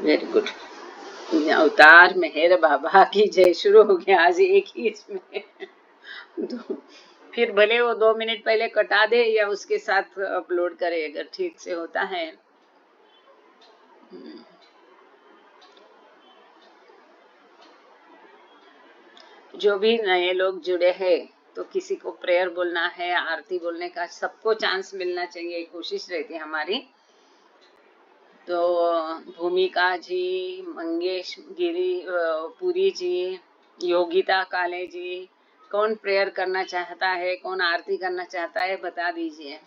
Very good. अवतार मेहर बाबा की जय शुरू हो गया आज एक ही इसमें। फिर भले वो 2 मिनट पहले कटा दे या उसके साथ अपलोड करे अगर ठीक से होता है। जो भी नए लोग जुड़े हैं तो किसी को प्रेयर बोलना है, आरती बोलने का सबको चांस मिलना चाहिए, कोशिश रहती है हमारी। तो भूमिका जी, मंगेश गिरी पुरी जी, योगिता काले जी, कौन प्रेयर करना चाहता है, कौन आरती करना चाहता है, बता दीजिए।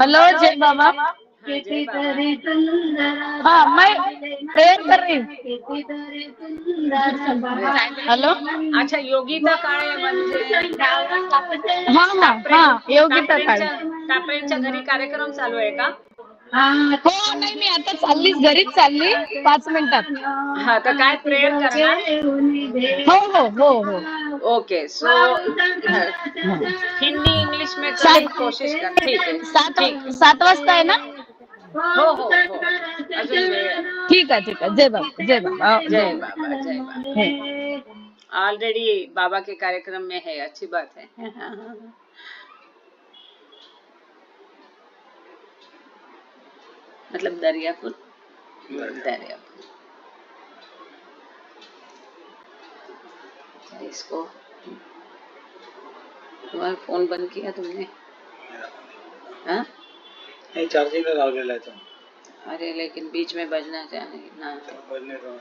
हेलो जय बाबा। हाँ, जय बाबा। हाँ मैं प्रेयर कर रही हूँ। हेलो। अच्छा, योगिता काळे म्हणजे हाँ हाँ हाँ योगिता काळे. टापरेंच्या घरी कार्यक्रम चालू आहे का? हो नाही मी आता चाललीच घरीच चालली 5 मिनिटात. हा, तर काय प्रेयर करणार? हो हो हो हो. ओके, सो हिंदी इंग्लिश में करने की कोशिश कर। ठीक है, ठीक। 7 वाजता आहे ना? हो हो हो, अजून वेळ आहे। ठीक आहे ठीक आहे. जय बाबा जय बाबा. जय बाबा, जय बाबा। ऑलरेडी बाबा के कार्यक्रम में है, अच्छी बात है। मतलब दरियापुर। इसको तुम्हारा फोन बंद किया तुमने? हाँ? नहीं, चार्जिंग में लगा लेता हूँ। अरे लेकिन बीच में बजना चाहिए ना, बजने दो।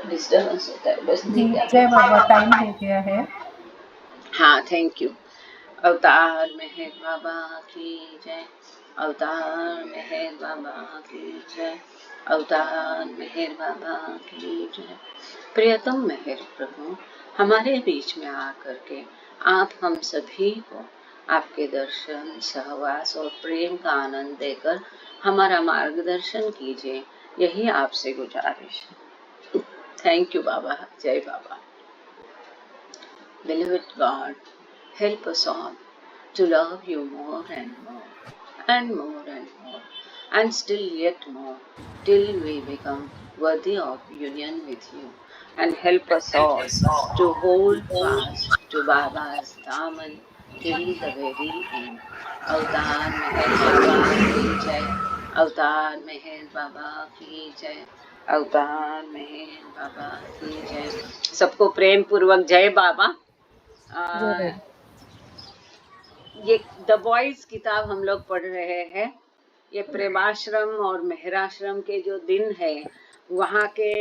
डिस्टर्बेंस होता है, बस जी जय बाबा, टाइम हो गया है। हाँ, थैंक यू। अवतार मेहर बाबा की जय, अवतार मेहर बाबा की जय, अवतार मेहर बाबा की जय। प्रियतम मेहर प्रभु, हमारे बीच में आकर के आप हम सभी को आपके दर्शन, सहवास और प्रेम का आनंद देकर हमारा मार्गदर्शन कीजिए, यही आपसे गुजारिश है। थैंक यू बाबा, जय बाबा। Beloved God, help us all to love you more and more, and more and more, and still yet more, till we become worthy of union with you. And help us all to hold fast to Baba's daman till the very end. अवतार मेहर बाबा की जय, अवतार मेहर बाबा की जय, अवतार मेहर बाबा की जय। सबको प्रेम पूर्वक जय बाबा। ये द बॉयज किताब हम लोग पढ़ रहे हैं। ये प्रेमाश्रम और मेहराश्रम के जो दिन है, वहाँ के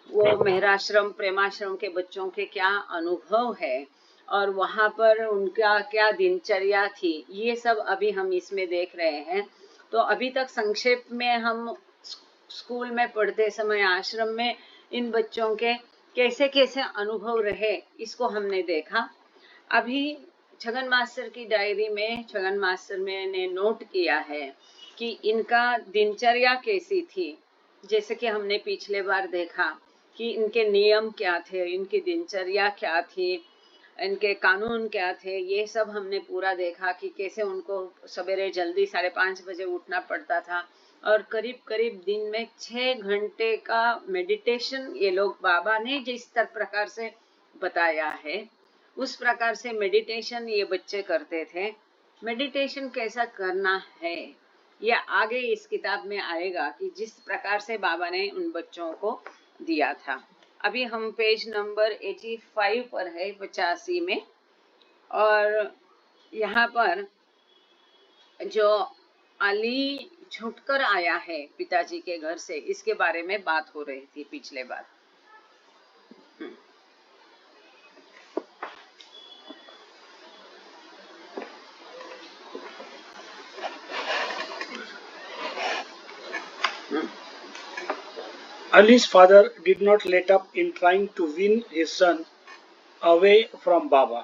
वो मेहराश्रम प्रेमाश्रम के बच्चों के क्या अनुभव है और वहाँ पर उनका क्या दिनचर्या थी, ये सब अभी हम इसमें देख रहे हैं। तो अभी तक संक्षेप में हम स्कूल में पढ़ते समय आश्रम में इन बच्चों के कैसे कैसे अनुभव रहे, इसको हमने देखा। अभी छगन मास्टर की डायरी में छगन मास्टर ने नोट किया है कि इनका दिनचर्या कैसी थी। जैसे कि हमने पिछले बार देखा कि इनके नियम क्या थे, इनकी दिनचर्या क्या थी, इनके कानून क्या थे, ये सब हमने पूरा देखा कि कैसे उनको सवेरे जल्दी 5:30 बजे उठना पड़ता था और करीब करीब दिन में 6 घंटे का मेडिटेशन ये लोग, बाबा ने जिस प्रकार से बताया है उस प्रकार से मेडिटेशन ये बच्चे करते थे। मेडिटेशन कैसा करना है ये आगे इस किताब में आएगा कि जिस प्रकार से बाबा ने उन बच्चों को दिया था। अभी हम पेज नंबर 85 पर है, 85 में। और यहाँ पर जो अली छूटकर आया है पिताजी के घर से, इसके बारे में बात हो रही थी पिछले बार। Ali's father did not let up in trying to win his son away from Baba.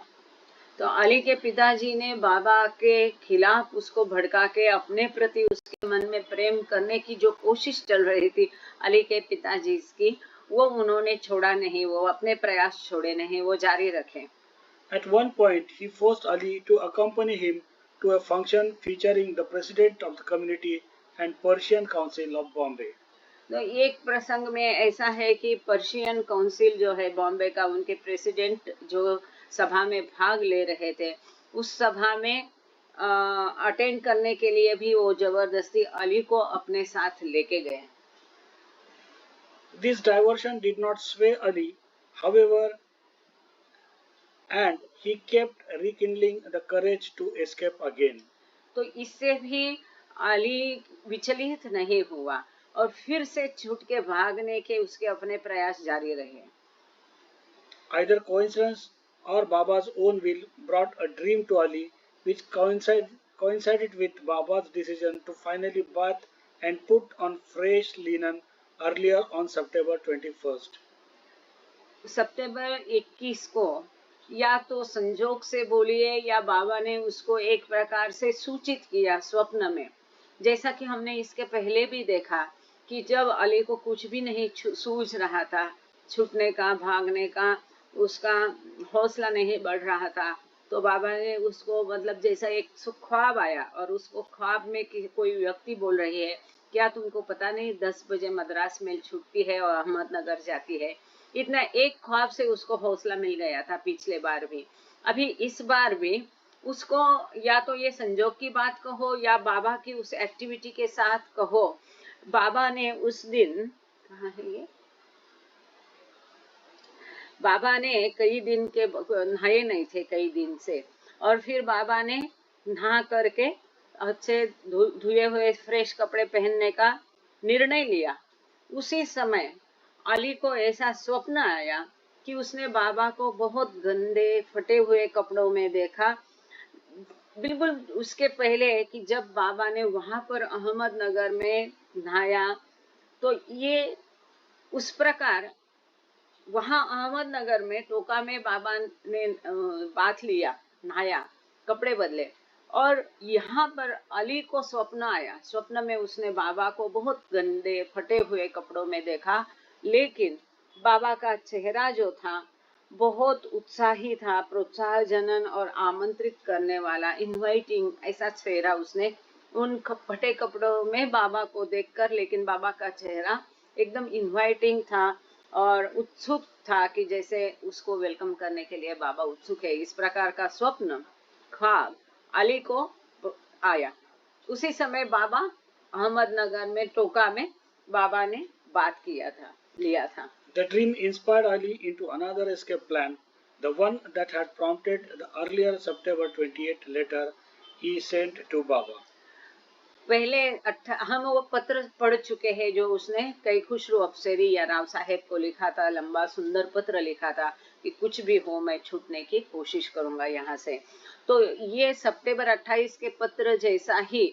तो अली के पिताजी ने बाबा के खिलाफ उसको भड़का के अपने प्रति उसके मन में प्रेम करने की जो कोशिश चल रही थी अली के पिताजी की, वो उन्होंने छोड़ा नहीं, वो अपने प्रयास छोड़े नहीं, वो जारी रखे। At one point, he forced Ali to accompany him to a function featuring the president of the community and Persian Council of Bombay. तो एक प्रसंग में ऐसा है कि पर्शियन काउंसिल जो है बॉम्बे का, उनके प्रेसिडेंट जो सभा में भाग ले रहे थे, उस सभा में अटेंड करने के लिए भी वो जबरदस्ती अली को अपने साथ लेके गए। This diversion did not sway Ali, however, and he kept rekindling the courage to escape again. तो इससे भी अली विचलित नहीं हुआ और फिर से छूट के भागने के उसके अपने प्रयास जारी रहे। Either coincidence or Baba's own will brought a dream to Ali, which coincided with Baba's decision to finally bath and put on fresh linen earlier on September 21st. सितंबर 21 को या तो संजोग से बोलिए या बाबा ने उसको एक प्रकार से सूचित किया स्वप्न में। जैसा कि हमने इसके पहले भी देखा कि जब अली को कुछ भी नहीं सूझ रहा था, छूटने का, भागने का, उसका हौसला नहीं बढ़ रहा था, तो बाबा ने उसको मतलब जैसा एक ख्वाब आया और उसको ख्वाब में कोई व्यक्ति बोल रही है, क्या तुमको पता नहीं 10 बजे मद्रास मेल छूटती है और अहमदनगर जाती है। इतना एक ख्वाब से उसको हौसला मिल गया था पिछले बार भी। अभी इस बार भी उसको या तो ये संजोग की बात कहो या बाबा की उस एक्टिविटी के साथ कहो, बाबा ने उस दिन, कहाँ है ये, बाबा ने कई दिन के नहाए नहीं थे कई दिन से, और फिर बाबा ने नहा करके अच्छे धुए हुए फ्रेश कपड़े पहनने का निर्णय लिया। उसी समय अली को ऐसा स्वप्न आया कि उसने बाबा को बहुत गंदे फटे हुए कपड़ों में देखा, बिल्कुल उसके पहले कि जब बाबा ने वहां पर अहमदनगर में नहाया। तो ये उस प्रकार वहां अहमदनगर में टोका में बाबा ने बाथ लिया, नहाया, कपड़े बदले, और यहाँ पर अली को स्वप्न आया। स्वप्न में उसने बाबा को बहुत गंदे फटे हुए कपड़ों में देखा, लेकिन बाबा का चेहरा जो था बहुत उत्साही था, प्रोत्साहजनन और आमंत्रित करने वाला, इनवाइटिंग ऐसा चेहरा उसने उन फटे कपड़ों में बाबा को देखकर, लेकिन बाबा का चेहरा एकदम इनवाइटिंग था और उत्सुक था कि जैसे उसको वेलकम करने के लिए बाबा उत्सुक है। इस प्रकार का स्वप्न ख्वाब अली को आया। उसी समय बाबा अहमदनगर में टोका में बाबा ने बात लिया था। The dream inspired Ali into another escape plan, the one that had prompted the earlier September 28 letter he sent to Baba. पहले हम वो पत्र पढ़ चुके हैं जो उसने कई खुशरू अफसरी या राव साहेब को लिखा था, लंबा सुंदर पत्र लिखा था कि कुछ भी हो मैं छूटने की कोशिश करूंगा यहाँ से। तो ये सितंबर 28 के पत्र जैसा ही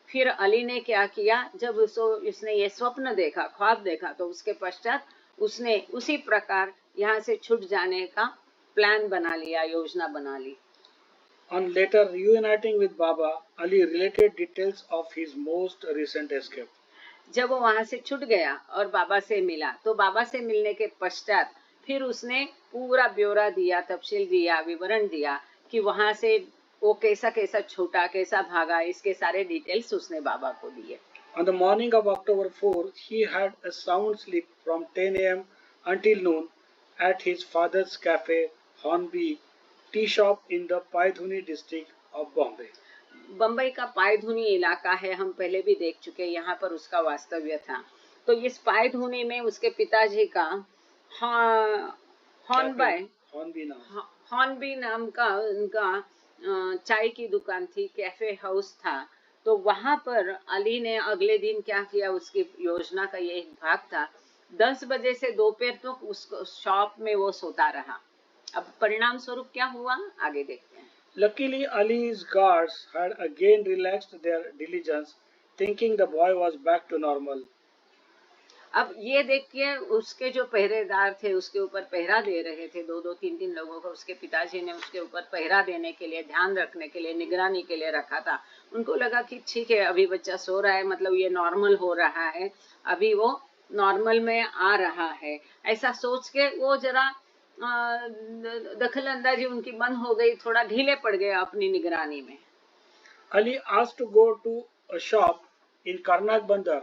फिर अली ने क्या किया, जब उसने ये स्वप्न देखा, ख्वाब देखा, तो उसके पश्चात उसने उसी प्रकार यहाँ से छूट जाने का प्लान बना लिया, योजना बना ली। On later reuniting with Baba, Ali related details of his most recent escape. जब वो वहां से छूट गया और बाबा से मिला, तो बाबा से मिलने के पश्चात फिर उसने पूरा ब्यौरा दिया, तफसील दिया, विवरण दिया कि वहां से वो कैसा कैसा छूटा, कैसा भागा, इसके सारे डिटेल्स उसने बाबा को दिए। On the morning of October 4, he had a sound sleep from 10 a.m. until noon at his father's cafe, Hornby tea shop in the Pydhonie district of Bombay. Bambai का पायधुनी इलाका है, हम पहले भी देख चुके, यहाँ पर उसका वास्तव्य था। तो इस पायधुनी में उसके पिताजी का हॉर्नबी नाम का उनका चाय की दुकान थी, कैफे हाउस था। तो वहां पर अली ने अगले दिन क्या किया, उसकी योजना का ये एक भाग था। 10 बजे से दोपहर तक उस शॉप में वो सोता रहा। अब परिणाम स्वरूप क्या हुआ, आगे देखते हैं। Luckily, Ali's guards had again relaxed their diligence, thinking the boy was back to normal. अब ये देखिए, उसके जो पहरेदार थे उसके ऊपर पहरा दे रहे थे, 2-2, 3-3 लोगों को उसके पिताजी ने उसके ऊपर पहरा देने के लिए, ध्यान रखने के लिए, निगरानी के लिए रखा था। उनको लगा कि ठीक है, अभी बच्चा सो रहा है, मतलब ये नॉर्मल हो रहा है, अभी वो नॉर्मल में आ रहा है, ऐसा सोच के वो जरा दखल अंदाजी उनकी बंद हो गई, थोड़ा ढीले पड़ गए अपनी निगरानी में। Ali asked to go to a shop in Karnak Bandar.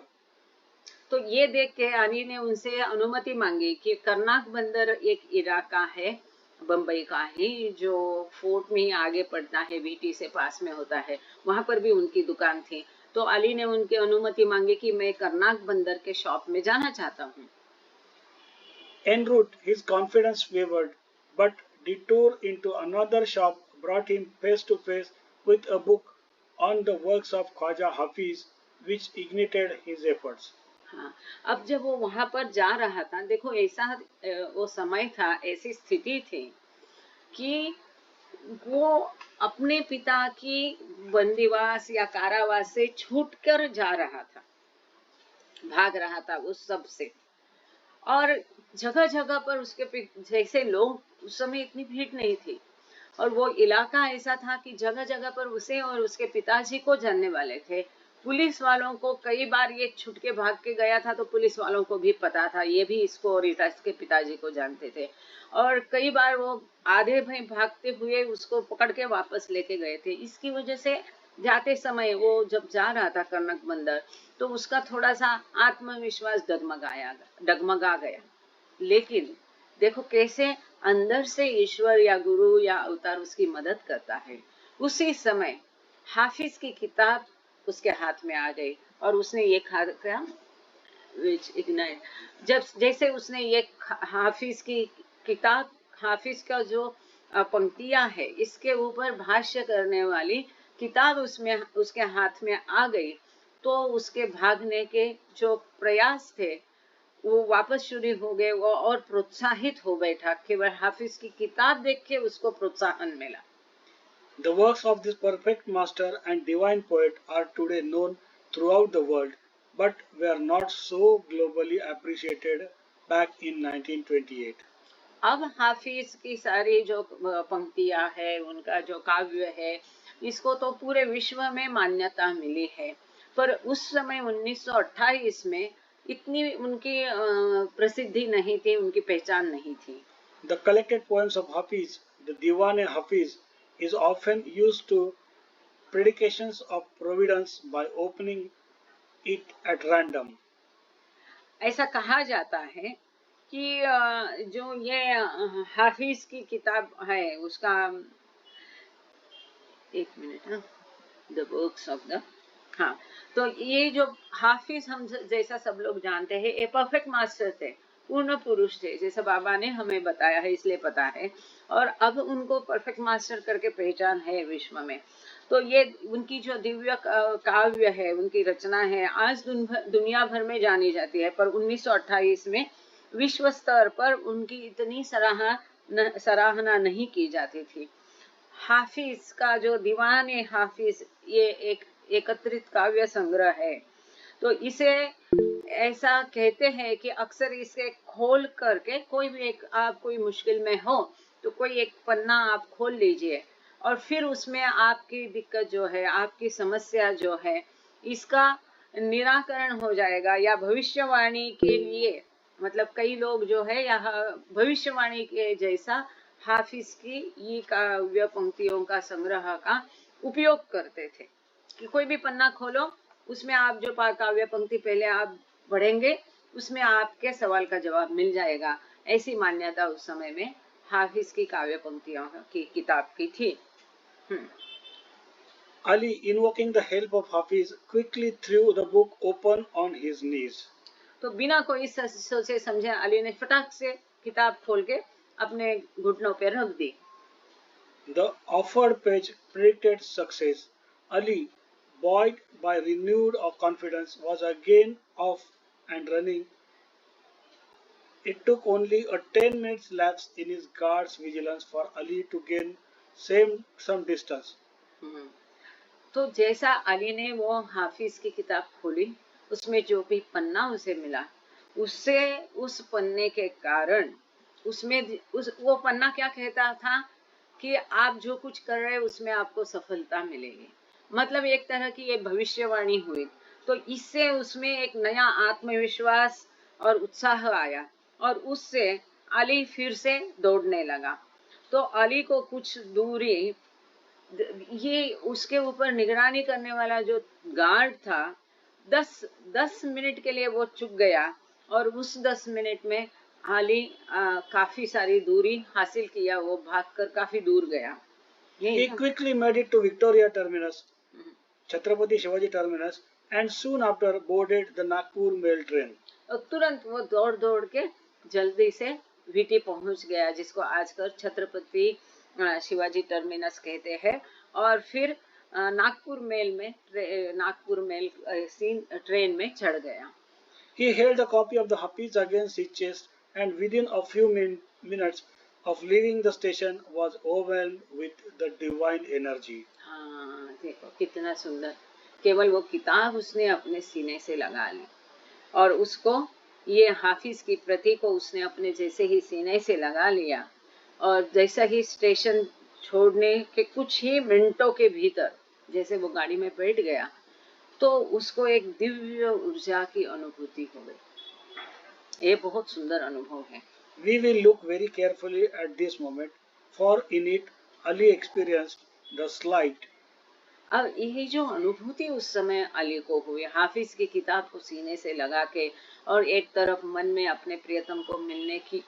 तो ये देख के अली ने उनसे अनुमति मांगी कि करनाक बंदर एक इलाका है बम्बई का ही, जो फोर्ट में ही आगे पड़ता है, बीटी से पास में होता है, वहां पर भी उनकी दुकान थी। तो अली ने उनकी अनुमति मांगी कि मैं करनाक बंदर के शॉप में जाना चाहता हूँ। En route, his confidence wavered, but detour into another shop brought him face to face with a book on the works of Khwaja Hafiz, which ignited his efforts. हाँ, अब जब वो वहां पर जा रहा था, देखो ऐसा वो समय था, ऐसी स्थिति थी कि वो अपने पिता की बंदीवास या कारावास से छूटकर जा रहा था, भाग रहा था उस सब से। और जगह जगह पर उसके जैसे लोग, उस समय इतनी भीड़ नहीं थी, और वो इलाका ऐसा था कि जगह जगह पर उसे और उसके पिताजी को जानने वाले थे। पुलिस वालों को कई बार ये छूट के भाग के गया था, तो पुलिस वालों को भी पता था, ये भी इसको और इसके पिताजी को जानते थे। और कई बार वो आधे भाई भागते हुए उसको पकड़ के वापस लेके गए थे। इसकी वजह से जाते समय वो जब जा रहा था कर्नक बंदर, तो उसका थोड़ा सा आत्मविश्वास डगमगा गया। लेकिन देखो कैसे अंदर से ईश्वर या गुरु या अवतार उसकी मदद करता है। उसी समय हाफिज की किताब उसके हाथ में आ गई, और उसने ये कहा, जब जैसे उसने ये हाफिज की किताब, हाफिज का जो पंक्तियां है, इसके ऊपर भाष्य करने वाली किताब उसमें उसके हाथ में आ गई, तो उसके भागने के जो प्रयास थे वो वापस शुरू हो गए। वो और प्रोत्साहित हो बैठा, केवल हाफिज की किताब देख के उसको प्रोत्साहन मिला। The works of this perfect master and divine poet are today known throughout the world, but were not so globally appreciated back in 1928. अब हाफिज की सारी जो पंक्तियां है, उनका जो काव्य है, इसको तो पूरे विश्व में मान्यता मिली है, पर उस समय 1928 में इतनी उनकी प्रसिद्धि नहीं थी, उनकी पहचान नहीं थी। The collected poems of Hafiz, the Diwan-e-Hafiz, is often used to predications of providence by opening it at random. ऐसा कहा जाता है कि जो ये हाफिज की किताब है, उसका एक minute, the works of the, हाँ, तो ये जो हाफिज हम जैसा सब लोग जानते हैं, ये परफेक्ट मास्टर थे, पूर्ण पुरुष थे, जैसा बाबा ने हमें बताया है, इसलिए पता है। और अब उनको परफेक्ट मास्टर करके पहचान है विश्व में। तो ये उनकी जो दिव्य काव्य है, उनकी रचना है, आज दुनिया भर में जानी जाती है, पर 1928 में विश्व स्तर पर उनकी इतनी सराहना नहीं की जाती थी। हाफिज का जो दीवान ए हाफिज, ये एक एकत्रित काव्य संग्रह है। तो इसे ऐसा कहते हैं कि अक्सर इसे खोल करके, कोई भी एक, आप कोई मुश्किल में हो तो कोई एक पन्ना आप खोल लीजिए, और फिर उसमें आपकी दिक्कत जो है, आपकी समस्या जो है, इसका निराकरण हो जाएगा। या भविष्यवाणी के लिए, मतलब कई लोग जो है यहाँ भविष्यवाणी के जैसा हाफिज की ये काव्य पंक्तियों का संग्रह का उपयोग करते थे, कि कोई भी पन्ना खोलो, उसमें आप जो काव्य पंक्ति पहले आप पढ़ेंगे, उसमें आपके सवाल का जवाब मिल जाएगा। ऐसी मान्यता उस समय में हाफिज की काव्य पंक्तियों की किताब की थी। Ali, invoking the help of Hafiz, quickly threw the book open on his knees. तो बिना कोई सोचे समझे अली ने फटाक से किताब खोल के अपने घुटनों पे रख दी। The offered page predicted success. Ali, buoyed by renewed confidence, was again off and running. It took only a 10 minutes lapse in his guard's vigilance for Ali to gain some distance. तो जैसा अली ने वो हाफिज की किताब खोली, उसमें जो भी पन्ना उसे मिला, उससे उस पन्ने के कारण उसमें वो पन्ना क्या कहता था कि आप जो कुछ कर रहे हैं उसमें आपको सफलता मिलेगी। मतलब एक तरह की ये भविष्यवाणी हुई। तो इससे उसमें एक नया आत्मविश्वास और उत्साह आया और उससे अली फिर से दौड़ने लगा। तो अली को कुछ दूरी, ये उसके ऊपर निगरानी करने वाला जो गार्ड था, 10 मिनट के लिए वो चुप गया और उस 10 मिनट में अली काफी सारी दूरी हासिल किया, वो भागकर काफी दूर गया। He quickly made it to Victoria Terminus, Chhatrapati Shivaji Terminus, and soon after boarded the Nagpur mail train. और तुरंत वो दौड़ दौड़ के जल्दी से वीटी पहुंच गया, जिसको आजकल छत्रपति शिवाजी टर्मिनस कहते हैं। और फिर नागपुर मेल ट्रेन में चढ़ गया। He held a copy of the Hafiz against his chest, and within a few minutes of leaving the station was overwhelmed with the divine energy. हाँ, देखो कितना सुंदर। केवल वो किताब उसने अपने सीने से लगा ली और उसको, ये हाफिज की प्रति को उसने अपने जैसे ही सीने से लगा लिया, और जैसा ही स्टेशन छोड़ने के कुछ ही मिनटों के भीतर जैसे वो गाड़ी में बैठ गया, तो उसको एक दिव्य ऊर्जा की अनुभूति हो गई। ये बहुत सुंदर अनुभव है। We will look very carefully at this moment, for in it Ali experienced the slight. अब यही जो अनुभूति उस समय अली को हुई, हाफिज की किताब को सीने से लगा के, और एक तरफ मन में अपने प्रियतम को मिलने की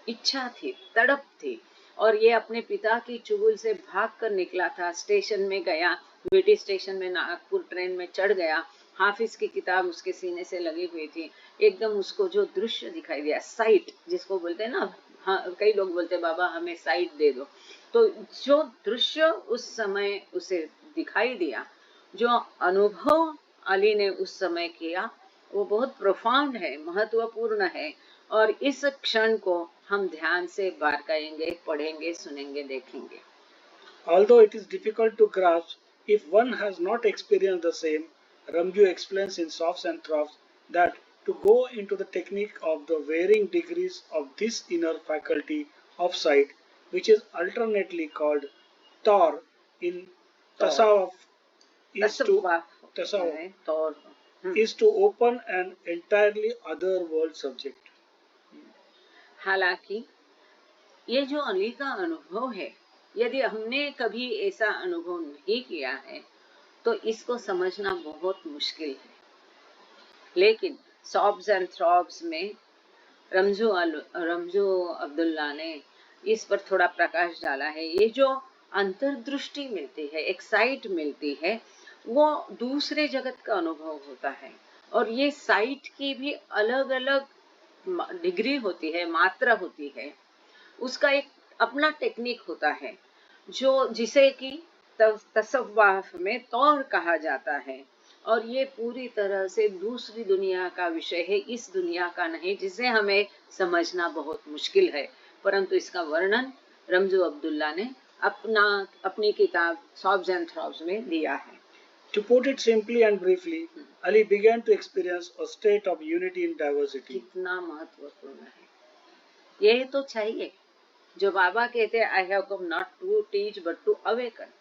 इच्छा थी, तड़प थी, और ये अपने पिता की चुगल से भागकर निकला था। स्टेशन में गया, वीटी स्टेशन में नागपुर ट्रेन में चढ़ गया, हाफिज की किताब उसके सीने से लगी हुई थी। एकदम उसको जो दृश्य दिखाई दिया, साइट जिसको बोलते हैं ना, हाँ, कई लोग बोलते हैं बाबा हमें साइट दे दो, तो जो दृश्य उस समय उसे दिखाई दिया, जो अनुभव अली ने उस समय किया, वो बहुत प्रोफाउंड है, महत्वपूर्ण है, और इस क्षण को हम ध्यान से बारकाएंगे, पढ़ेंगे, सुनेंगे, देखेंगे। Although it is difficult to grasp if one has not experienced the same, Ramju explains in Softs and Troughs that to go into the technique of the varying degrees of this inner faculty of sight, which is alternately called Tor in Tasawwuf, is to open an entirely other world subject. हालांकि ये जो अली का अनुभव है, यदि हमने कभी ऐसा अनुभव नहीं किया है तो इसको समझना बहुत मुश्किल है। लेकिन सॉफ्ट्स एंड थ्रॉब्स में रमजू अब्दुल्ला ने इस पर थोड़ा प्रकाश डाला है। ये जो अंतर्दृष्टि मिलती है, एक साइट मिलती है, वो दूसरे जगत का अनुभव होता है, और ये साइट की भी अलग अलग डिग्री होती है, मात्रा होती है, उसका एक अपना टेक्निक होता है, जो जिसे कि तसव्वुफ में तौर कहा जाता है, और ये पूरी तरह से दूसरी दुनिया का विषय है, इस दुनिया का नहीं, जिसे हमें समझना बहुत मुश्किल है, परंतु इसका वर्णन रमजू अब्दुल्ला ने अपनी किताब सॉफ्ट्स एंड थ्रॉब्स में दिया है। To put it simply and briefly, Ali began to experience a state of unity in diversity. कितना महत्वपूर्ण है, ये तो चाहिए जो बाबा कहते हैं, I have come not to teach but to awaken.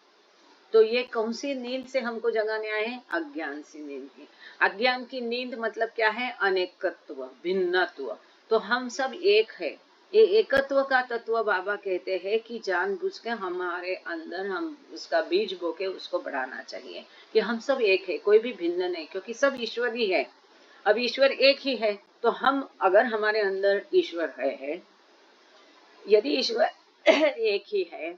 तो ये कौन सी नींद से हमको जगाने आए हैं? अज्ञान सी नींद है। अज्ञान की नींद मतलब क्या है? अनेकत्व, भिन्नत्व। तो हम सब एक है, ये एकत्व का तत्व बाबा कहते हैं कि जानबूझ के हमारे अंदर हम उसका बीज बो के उसको बढ़ाना चाहिए, कि हम सब एक है, कोई भी भिन्न नहीं, क्योंकि सब ईश्वर ही है। अब ईश्वर एक ही है, तो हम अगर हमारे अंदर ईश्वर है, यदि ईश्वर एक ही है,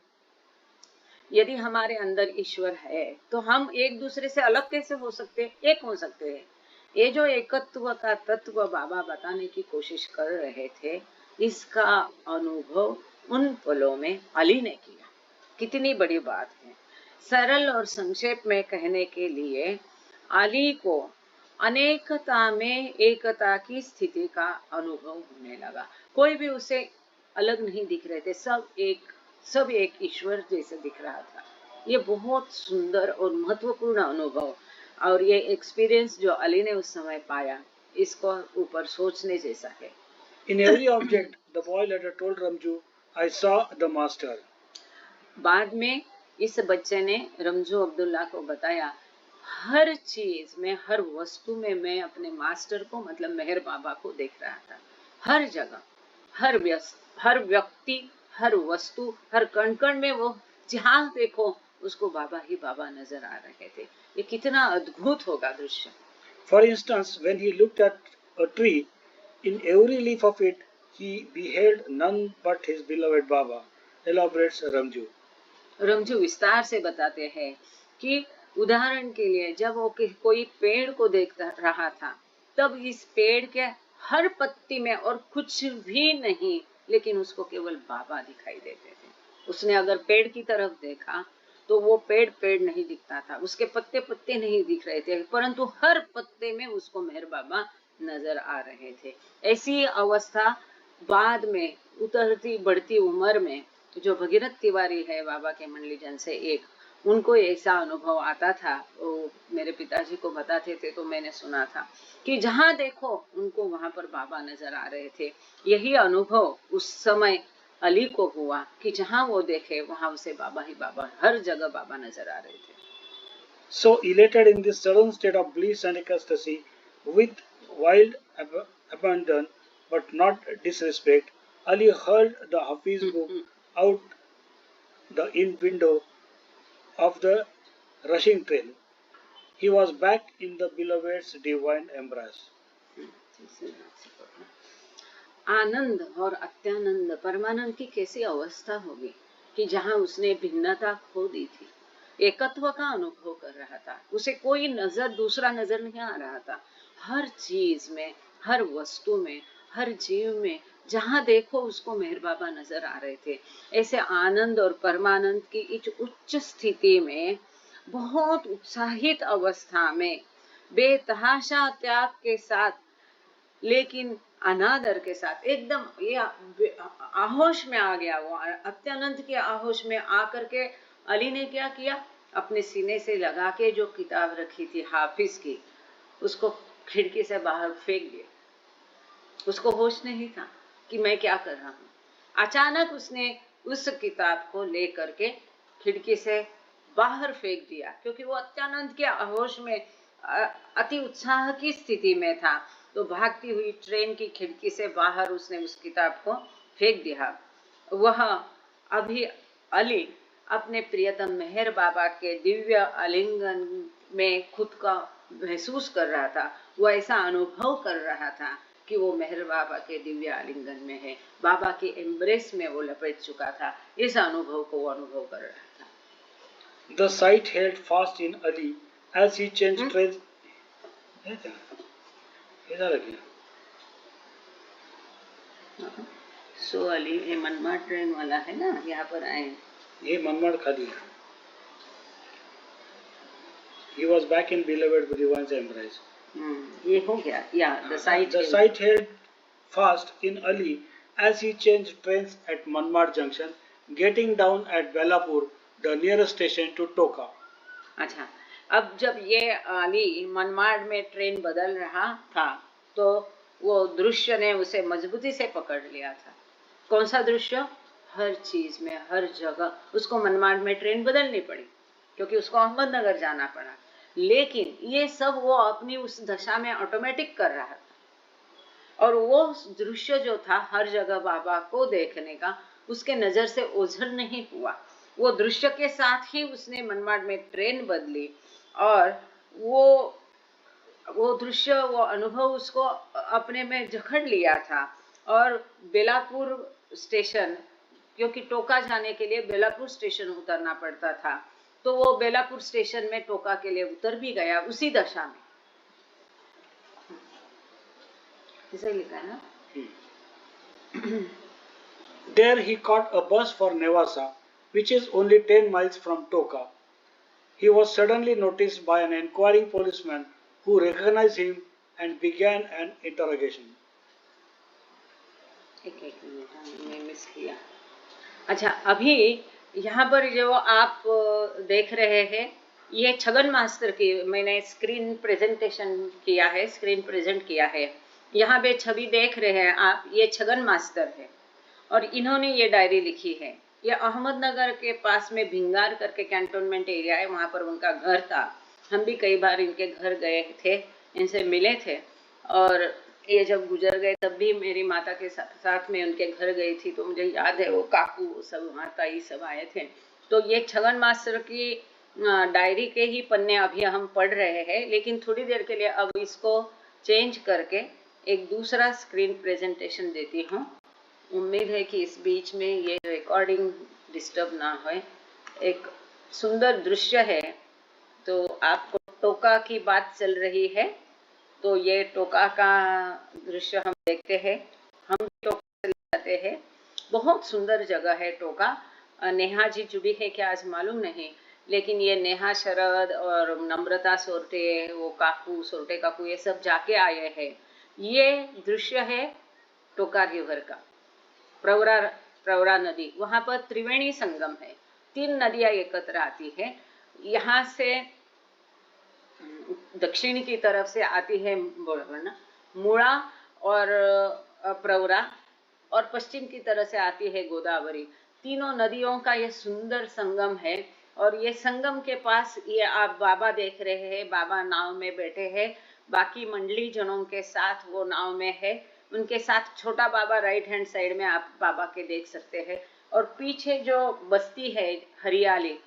यदि हमारे अंदर ईश्वर है, तो हम एक दूसरे से अलग कैसे हो सकते हैं? एक हो सकते हैं। ये जो एकत्व का तत्व बाबा बताने की कोशिश कर रहे थे, इसका अनुभव उन पलों में अली ने किया। कितनी बड़ी बात है। सरल और संक्षेप में कहने के लिए, अली को अनेकता में एकता की स्थिति का अनुभव होने लगा। कोई भी उसे अलग नहीं दिख रहे थे, सब एक ईश्वर जैसे दिख रहा था। ये बहुत सुंदर और महत्वपूर्ण अनुभव, और ये एक्सपीरियंस जो अली ने उस समय पाया, इसको ऊपर सोचने जैसा है। In every object, the boy later told Ramju, I saw the master. बाद में इस बच्चे ने रमजू अब्दुल्ला को बताया, हर चीज में, हर वस्तु में मैं अपने मास्टर को मतलब मेहर बाबा को देख रहा था। हर जगह, हर व्यक्ति, हर वस्तु, हर कण कण में वो जहाँ देखो उसको बाबा ही बाबा नजर आ रहे थे। ये कितना अद्भुत होगा दृश्य। For instance, when he looked at a tree, in every leaf of it he beheld none but his beloved Baba, elaborates Ramju. Ramju विस्तार से बताते हैं कि उदाहरण के लिए जब वो कोई पेड़ को देख रहा था, तब इस पेड़ के हर पत्ती में और कुछ भी नहीं, लेकिन उसको केवल बाबा दिखाई देते थे। उसने अगर पेड़ की तरफ देखा तो वो पेड़ नहीं दिखता था, उसके पत्ते पत्ते नहीं दिख रहे थे, परंतु हर पत्ते में उसको मेहर बाबा नजर आ रहे थे। ऐसी अवस्था बाद में उतरती बढ़ती उम्र में जो भगीरथ तिवारी है बाबा के मंडली जन से एक, उनको ऐसा अनुभव आता था। वो मेरे पिताजी को बताते थे तो मैंने सुना था कि जहाँ देखो उनको वहां पर बाबा नजर आ रहे थे। यही अनुभव उस समय अली को हुआ कि जहाँ वो देखे वहां उसे बाबा ही बाबा, हर जगह बाबा नजर आ रहे थे। So elated in this sudden state of bliss and ecstasy, with wild abandon but not disrespect, Ali hurled the Hafiz book out the in window of the rushing train. He was back in the beloved's divine embrace. आनंद और अत्यानंद, परमानंद की कैसी अवस्था होगी कि जहाँ उसने भिन्नता खो दी थी, एकत्व का अनुभव कर रहा था। उसे कोई दूसरा नजर नहीं आ रहा था। हर चीज में, हर वस्तु में, हर जीव में जहाँ देखो उसको मेहर बाबा नजर आ रहे थे। ऐसे आनंद और परमानंद की इस उच्च स्थिति में, बहुत उत्साहित अवस्था में, बेतहाशा त्याग के साथ, लेकिन अनादर के साथ, एकदम ये आहोश में आ गया। वो अत्यानंद के आहोश में आकर के अली ने क्या किया, अपने सीने से लगा के जो किताब रखी थी हाफिज की, उसको खिड़की से बाहर फेंक दिया। उसको होश नहीं था कि मैं क्या कर रहा हूँ। अचानक उसने उस किताब को लेकर के खिड़की से बाहर फेंक दिया, क्योंकि वो अत्यानंद के आहोश में अति उत्साह की स्थिति में था। तो भागती हुई ट्रेन की खिड़की से बाहर उसने उस किताब को फेंक दिया। वह अभी अली अपने प्रियतम मेहर बाबा के दिव्य आलिंगन में खुद का महसूस कर रहा था। वो ऐसा अनुभव कर रहा था कि वो मेहर बाबा के दिव्य आलिंगन में है, बाबा के एम्ब्रेस में वो लपेट चुका था। इस अनुभव को वो अनुभव कर रहा था। The sight held fast in Ali as he changed trains. सो अली, ये मनमाड़ ट्रेन वाला है ना, यहाँ पर आए। ये मनमाड़ खाली है। He was back in beloved Divine's embrace. ये हो गया। Yeah, the sight held fast in Ali as he changed trains at Manmad Junction, getting down at Belapur, the nearest station to Toka. अच्छा, अब जब ये अली मनमाड़ में ट्रेन बदल रहा था, तो वो दृश्य ने उसे मजबूती से पकड़ लिया था। कौन सा दृश्य? हर चीज में, हर जगह उसको मनमाड़ में ट्रेन बदलनी पड़ी, क्योंकि उसको अहमदनगर जाना पड़ा। लेकिन ये सब वो अपनी उस दशा में ऑटोमेटिक कर रहा था, और वो दृश्य जो था हर जगह बाबा को देखने का, उसके नजर से ओझल नहीं हुआ। वो दृश्य के साथ ही उसने मनमाड़ में ट्रेन बदली, और वो दृश्य, वो अनुभव उसको अपने में जकड़ लिया था। और बेलापुर स्टेशन, क्योंकि टोका जाने के लिए बेलापुर स्टेशन उतरना पड़ता था, तो वो बेलापुर स्टेशन में टोका के लिए उतर भी गया उसी दशा में। इसे लिखा है ना। There he caught a bus for Nevasa, which is only 10 miles from Toka. He was suddenly noticed by an inquiring policeman who recognized him and began an interrogation. एक मिनट, मैं मिस किया। अच्छा, अभी यहाँ पर जो आप देख रहे हैं, ये छगन मास्टर की मैंने स्क्रीन प्रेजेंट किया है। यहाँ पे छवि देख रहे हैं आप, ये छगन मास्टर है, और इन्होंने ये डायरी लिखी है। ये अहमदनगर के पास में भिंगार करके कैंटोनमेंट एरिया है, वहाँ पर उनका घर था। हम भी कई बार इनके घर गए थे, इनसे मिले थे, और ये जब गुजर गए तब भी मेरी माता के साथ में उनके घर गई थी, तो मुझे याद है वो काकू सब वहाँ ताई सब आए थे। तो ये छगन मास्टर की डायरी के ही पन्ने अभी हम पढ़ रहे हैं, लेकिन थोड़ी देर के लिए अब इसको चेंज करके एक दूसरा स्क्रीन प्रेजेंटेशन देती हूँ। उम्मीद है कि इस बीच में ये रिकॉर्डिंग डिस्टर्ब ना हो। एक सुंदर दृश्य है। तो आपको टोका की बात चल रही है, तो ये टोका का दृश्य हम देखते हैं। हम भी टोका चले जाते हैं। बहुत सुंदर जगह है टोका। नेहा जी जुड़ी है क्या आज मालूम नहीं, लेकिन ये नेहा शरद और नम्रता सोरटे, वो काकू सोरटे काकू, ये सब जाके आए हैं। ये दृश्य है टोका रिवर का। प्रवरा नदी, वहां पर त्रिवेणी संगम है, 3 नदियां एकत्र आती है। यहाँ से दक्षिण की तरफ से आती है मूड़ा और प्रवरा, और पश्चिम की तरफ से आती है गोदावरी। तीनों नदियों का ये सुंदर संगम है। और ये संगम के पास ये आप बाबा देख रहे हैं, बाबा नाव में बैठे हैं, बाकी मंडली जनों के साथ वो नाव में है। उनके साथ छोटा बाबा राइट हैंड साइड में आप बाबा के देख सकते हैं। और पीछे जो बस्ती है हरियाली,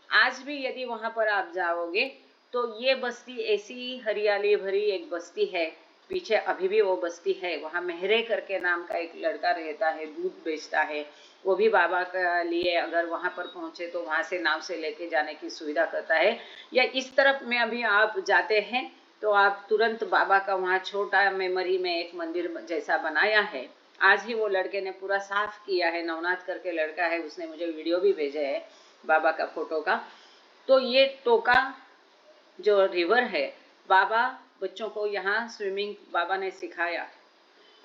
आज भी यदि वहां पर आप जाओगे तो ये बस्ती ऐसी हरियाली भरी एक बस्ती है। पीछे अभी भी वो बस्ती है। वहां मेहरे करके नाम का एक लड़का रहता है, दूध बेचता है। वो भी बाबा के लिए अगर वहां पर पहुंचे तो वहां से नाव से लेके जाने की सुविधा करता है। या इस तरफ में अभी आप जाते हैं तो आप तुरंत बाबा का वहाँ छोटा मेमोरी में एक मंदिर जैसा बनाया है। आज ही वो लड़के ने पूरा साफ किया है, नवनाथ करके लड़का है, उसने मुझे वीडियो भी भेजे है बाबा का फोटो का। तो ये टोका जो रिवर है, बाबा बच्चों को यहाँ स्विमिंग बाबा ने सिखाया।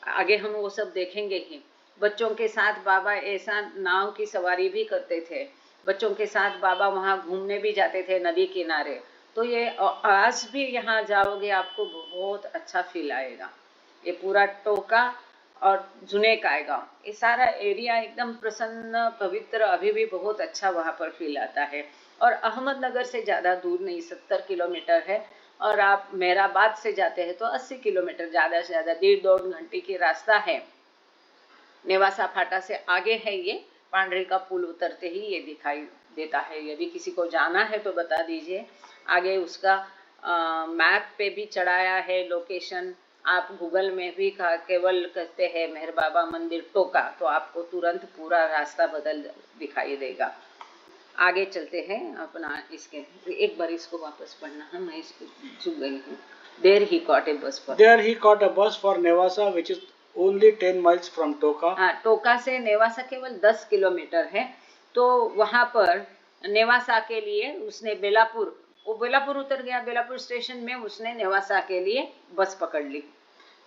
आगे हम वो सब देखेंगे ही। बच्चों के साथ बाबा ऐसा नाव की सवारी भी करते थे। बच्चों के साथ बाबा वहाँ घूमने भी जाते थे नदी किनारे। तो ये आज भी यहाँ जाओगे आपको बहुत अच्छा फील आएगा। ये पूरा टोका और जुने कायगांव, ये सारा एरिया एकदम प्रसन्न पवित्र, अभी भी बहुत अच्छा वहाँ पर फील आता है। और अहमदनगर से ज़्यादा दूर नहीं, 70 किलोमीटर है। और आप मेहराबाद से जाते हैं तो 80 किलोमीटर, ज़्यादा से ज़्यादा 1.5-2 घंटे की रास्ता है। नेवासा फाटा से आगे है ये। पांडरी का पुल उतरते ही ये दिखाई देता है। यदि किसी को जाना है तो बता दीजिए। आगे उसका मैप पे भी चढ़ाया है लोकेशन। आप गूगल में भी केवल कहते हैं मेहर बाबा मंदिर टोका तो आपको तुरंत पूरा रास्ता बदल दिखाई देगा। आगे चलते हैं अपना। इसके एक बार इसको वापस पढ़ना है, मैं इसको चुप गई हूँ। There he caught a bus for Nevasa, which is only 10 miles from Toka. हाँ, टोका से नेवासा केवल 10 किलोमीटर है। तो वहाँ पर नेवासा के लिए उसने बेलापुर उतर गया। बेलापुर स्टेशन में उसने नेवासा के लिए बस पकड़ ली।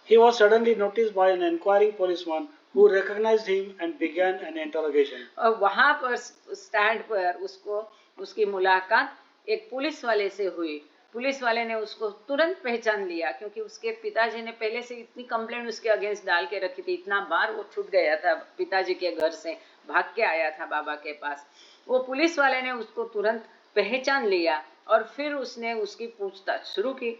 He was suddenly noticed by an inquiring policeman who recognized him and began an interrogation. और वहाँ पर स्टैंड पर उसकी मुलाकात एक पुलिस वाले से हुई। पुलिस वाले ने उसको तुरंत पहचान लिया, क्योंकि उसके पिताजी ने पहले से इतनी कंप्लेंट उसके अगेंस्ट डाल के रखी थी। इतना बार वो छूट गया था पिताजी के घर से, भाग के आया था बाबा के पास। वो पुलिस वाले ने उसको तुरंत पहचान लिया और फिर उसने उसकी पूछताछ शुरू की।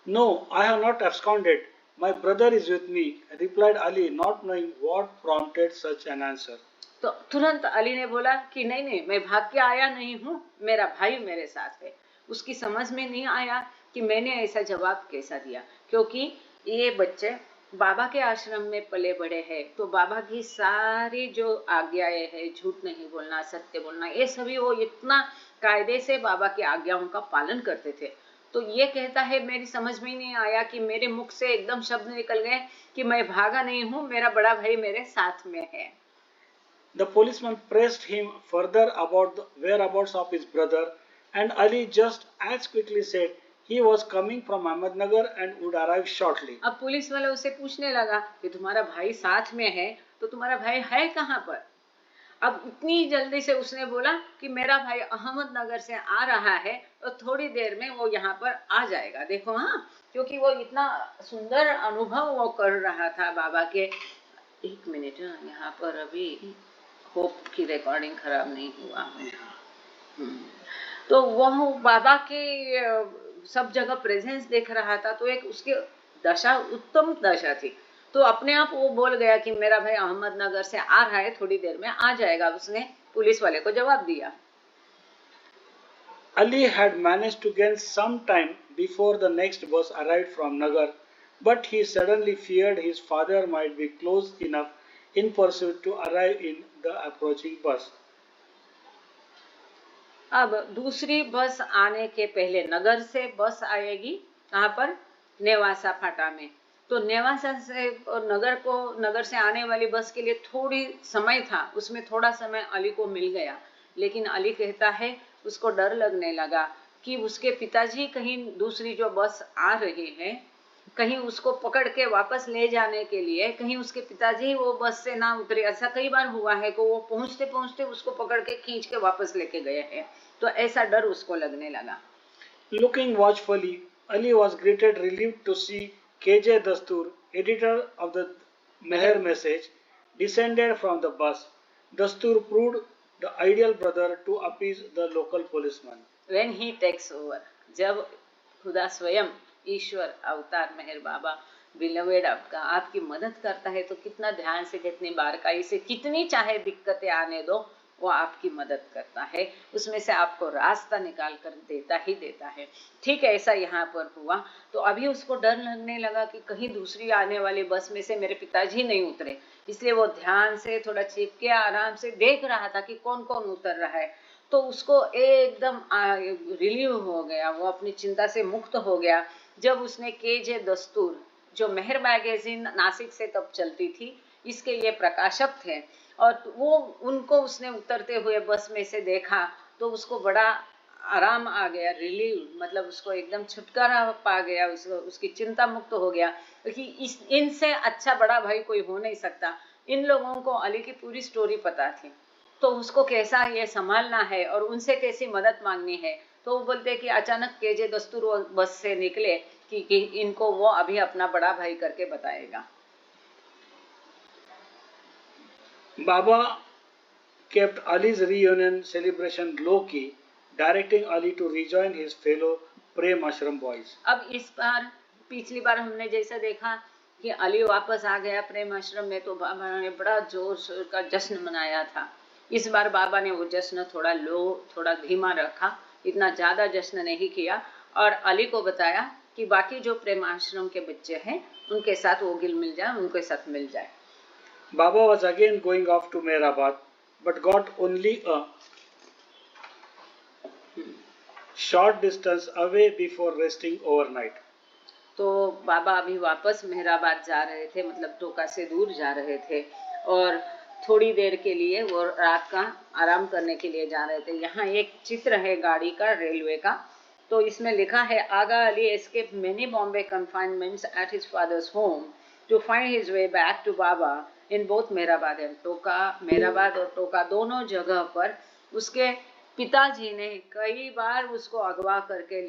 No, I have not absconded. My brother is with me, replied Ali, not knowing what prompted such an answer. तो तुरंत अली ने बोला कि नहीं, मैं भाग के आया नहीं हूँ, मेरा भाई मेरे साथ है। उसकी समझ में नहीं आया कि मैंने ऐसा जवाब कैसा दिया, क्योंकि ये बच्चे बाबा के आश्रम में पले बड़े हैं। तो बाबा की सारी जो आज्ञाएं हैं, झूठ नहीं बोलना, सत्य बोलना, ये सभी वो इतना कायदे से बाबा की आज्ञाओं का पालन करते थे। तो ये कहता है मेरी समझ में ही नहीं आया कि मेरे मुख से एकदम शब्द निकल गए कि मैं भागा नहीं हूँ, मेरा बड़ा भाई मेरे साथ में है। The policeman pressed him further about the whereabouts of his brother, and Ali just as quickly said he was coming from Ahmednagar and would arrive shortly. अब पुलिस वाला उसे पूछने लगा कि तुम्हारा भाई साथ में है, तो तुम्हारा भाई है कहाँ पर? अब इतनी जल्दी से उसने बोला कि मेरा भाई अहमदनगर से आ रहा है और थोड़ी देर में वो यहाँ पर आ जाएगा। देखो, हाँ, क्योंकि वो इतना सुंदर अनुभव वो कर रहा था बाबा के। एक मिनट, यहाँ पर अभी होप की रिकॉर्डिंग खराब नहीं हुआ। तो वह बाबा के सब जगह प्रेजेंस देख रहा था, तो एक उसकी दशा उत्तम दशा थी। तो अपने आप वो बोल गया कि मेरा भाई अहमदनगर से आ रहा है, थोड़ी देर में आ जाएगा। उसने पुलिस वाले को जवाब दिया। Ali had managed to gain some time before the next bus arrived from Nagar, but he suddenly feared his father might be close enough in pursuit to arrive in the approaching bus. अब दूसरी बस आने के पहले नगर से बस आएगी, कहाँ पर? नेवासा फाटा में। तो नेवासा से और नगर से आने वाली बस के लिए थोड़ी समय था, उसमें थोड़ा समय अली को मिल गया। लेकिन अली कहता है उसको डर लगने लगा कि उसके पिताजी कहीं दूसरी जो बस आ रही है, कहीं उसको पकड़ के वापस ले जाने के लिए कहीं उसके पिताजी वो बस से ना उतरे। ऐसा कई बार हुआ है कि वो पहुंचते पहुंचते उसको पकड़ के खींच के वापस लेके गए हैं। तो ऐसा डर उसको लगने लगा। Looking watchfully, Ali was greeted relieved to see KJ Dastur, editor of the Meher Message, descended from the bus. Dastur proved the ideal brother to appease the local policeman. When he takes over, जब खुदा स्वयं ईश्वर अवतार मेहर बाबा beloved आपकी मदद करता है, तो कितना ध्यान से, कितनी बारकाई से, कितनी चाहे दिक्कतें आने दो, वो आपकी मदद करता है, उसमें से आपको रास्ता निकाल कर देता ही देता है। ठीक है, ऐसा यहाँ पर हुआ। तो अभी उसको डर लगने लगा कि कहीं दूसरी आने वाली बस में से मेरे पिताजी नहीं उतरे, इसलिए वो ध्यान से थोड़ा छिपके आराम से देख रहा था कि कौन कौन उतर रहा है। तो उसको एकदम रिलीव हो गया, वो अपनी चिंता से मुक्त हो गया जब उसने KJ दस्तूर, जो मेहर मैगजीन नासिक से तब चलती थी, इसके ये प्रकाशक थे, और वो उनको उसने उतरते हुए बस में से देखा, तो उसको बड़ा आराम आ गया, रिलीव, मतलब उसको एकदम छुटकारा पा गया, उसकी चिंता मुक्त हो गया कि इनसे अच्छा बड़ा भाई कोई हो नहीं सकता। इन लोगों को अली की पूरी स्टोरी पता थी, तो उसको कैसा ये संभालना है और उनसे कैसी मदद मांगनी है। तो वो बोलते कि अचानक KJ दस्तूर बस से निकले कि इनको वो अभी अपना बड़ा भाई करके बताएगा। Baba kept Ali's reunion celebration low-key, directing Ali to rejoin his fellow Prem Ashram boys. अब इस बार, पिछली बार हमने जैसा देखा कि अली वापस आ गया प्रेम आश्रम में, तो बाबा ने बड़ा जोर शोर का जश्न मनाया था। इस बार बाबा ने वो जश्न थोड़ा धीमा रखा, इतना ज्यादा जश्न नहीं किया, और अली को बताया कि बाकी जो प्रेम आश्रम के बच्चे हैं उनके साथ वो गिल मिल जाए, उनके साथ मिल जाए। Baba was again going off to Mehrabad, but got only a short distance away before resting overnight. तो बाबा अभी वापस मेहराबाद जा रहे थे, मतलब टोका से दूर जा रहे थे, और थोड़ी देर के लिए वो रात का आराम करने के लिए जा रहे थे। यहाँ एक चित्र है गाड़ी का, रेलवे का, तो इसमें लिखा है, Aga Ali escape many Bombay confinements at his father's home to find his way back to Baba in both Meherabad and Toka. Meherabad और टोका दोनों जगह पर उसके पिताजी ने कई बार उसको अगवा करके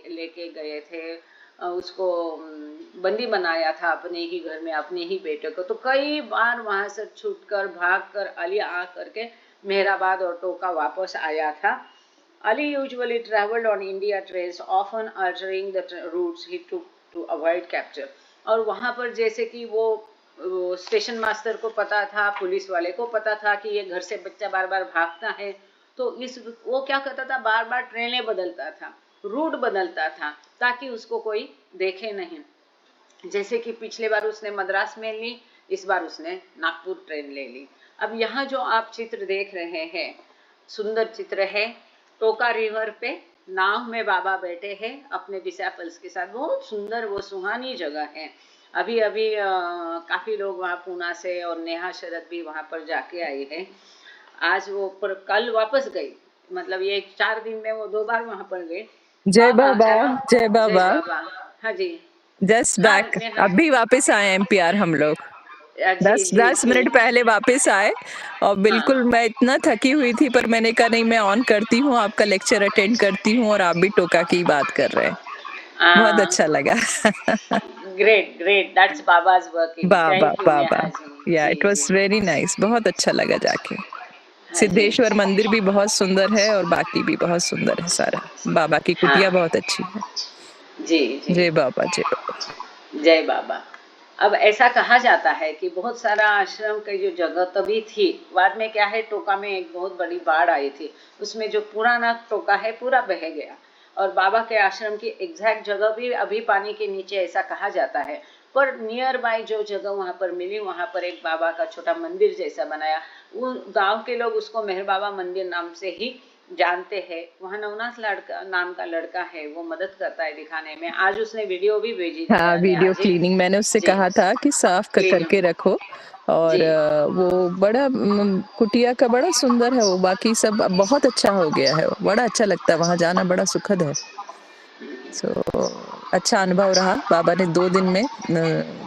लेके गए थे, उसको बंदी बनाया था अपने ही घर में, अपने ही बेटे को। तो कई बार वहां से छूटकर भागकर अली आ करके मेहराबाद और टोका वापस आया था। Ali usually travelled on India trains, often altering the routes he took to avoid capture. और वहां पर जैसे कि वो स्टेशन मास्टर को पता था, पुलिस वाले को पता था कि ये घर से बच्चा बार बार भागता है, तो वो क्या करता था, बार बार ट्रेनें बदलता था, रूट बदलता था, ताकि उसको कोई देखे नहीं। जैसे कि पिछले बार उसने मद्रास में ली, इस बार उसने नागपुर ट्रेन ले ली। अब यहाँ जो आप चित्र देख रहे हैं, सुंदर चित्र है। टोका रिवर पे नाव में बाबा बैठे हैं अपने डिसाइपल्स के साथ, बहुत सुंदर वो सुहानी जगह है। अभी अभी काफी लोग वहाँ पूना से, और नेहा शरद भी वहाँ पर जाके आई है। आज वो पर कल वापस गई, मतलब ये 4 दिन में वो 2 बार वहाँ पर गए। जय बाबा, जय बाबा। हाँ जी, जस्ट बैक, अभी वापस आए MPR हम लोग। 10 मिनट पहले वापस आए, और बिल्कुल मैं इतना थकी हुई थी, पर मैंने कहा नहीं, मैं ऑन करती हूँ, आपका लेक्चर अटेंड करती हूँ, और आप भी टोका की बात कर रहे हैं। बहुत अच्छा लगा। ग्रेट ग्रेट, दैट्स बाबा's working. Baba, yeah it was very nice, बहुत अच्छा लगा जाके। हाँ जी। सिद्धेश्वर मंदिर भी बहुत सुंदर है और बाकी भी बहुत सुंदर है सारा। बाबा की हाँ कुटिया बहुत अच्छी है। जी जी। जय बाबा, जय बाबा। जय बाबा। अब ऐसा कहा जाता है कि बहुत सारा आश्रम की जो जगह तभी थी, बाद में क्या है, टोका में एक बहुत बड़ी बाढ़ आई थी, उसमें जो पुराना टोका है पूरा बह गया और बाबा के आश्रम की एग्जैक्ट जगह भी अभी पानी के नीचे, ऐसा कहा जाता है। पर नियर बाय जो जगह वहां पर मिली, वहां पर एक बाबा का छोटा मंदिर जैसा बनाया। वो गांव के लोग उसको मेहर बाबा मंदिर नाम से ही जानते हैं। वहाँ नवनाथ लड़का नाम का लड़का है, वो मदद करता है दिखाने में। आज उसने वीडियो भी भेजी थी, हाँ, मैंने वीडियो आज ही। क्लीनिंग मैंने उससे जी कहा था कि साफ क्लीनिंग। करके रखो। और जी वो बड़ा कुटिया का बड़ा सुंदर है वो, बाकी सब अब बहुत अच्छा हो गया है, बड़ा अच्छा लगता है, वहां जाना बड़ा सुखद है। सो अच्छा अनुभव रहा। बाबा ने 2 दिन में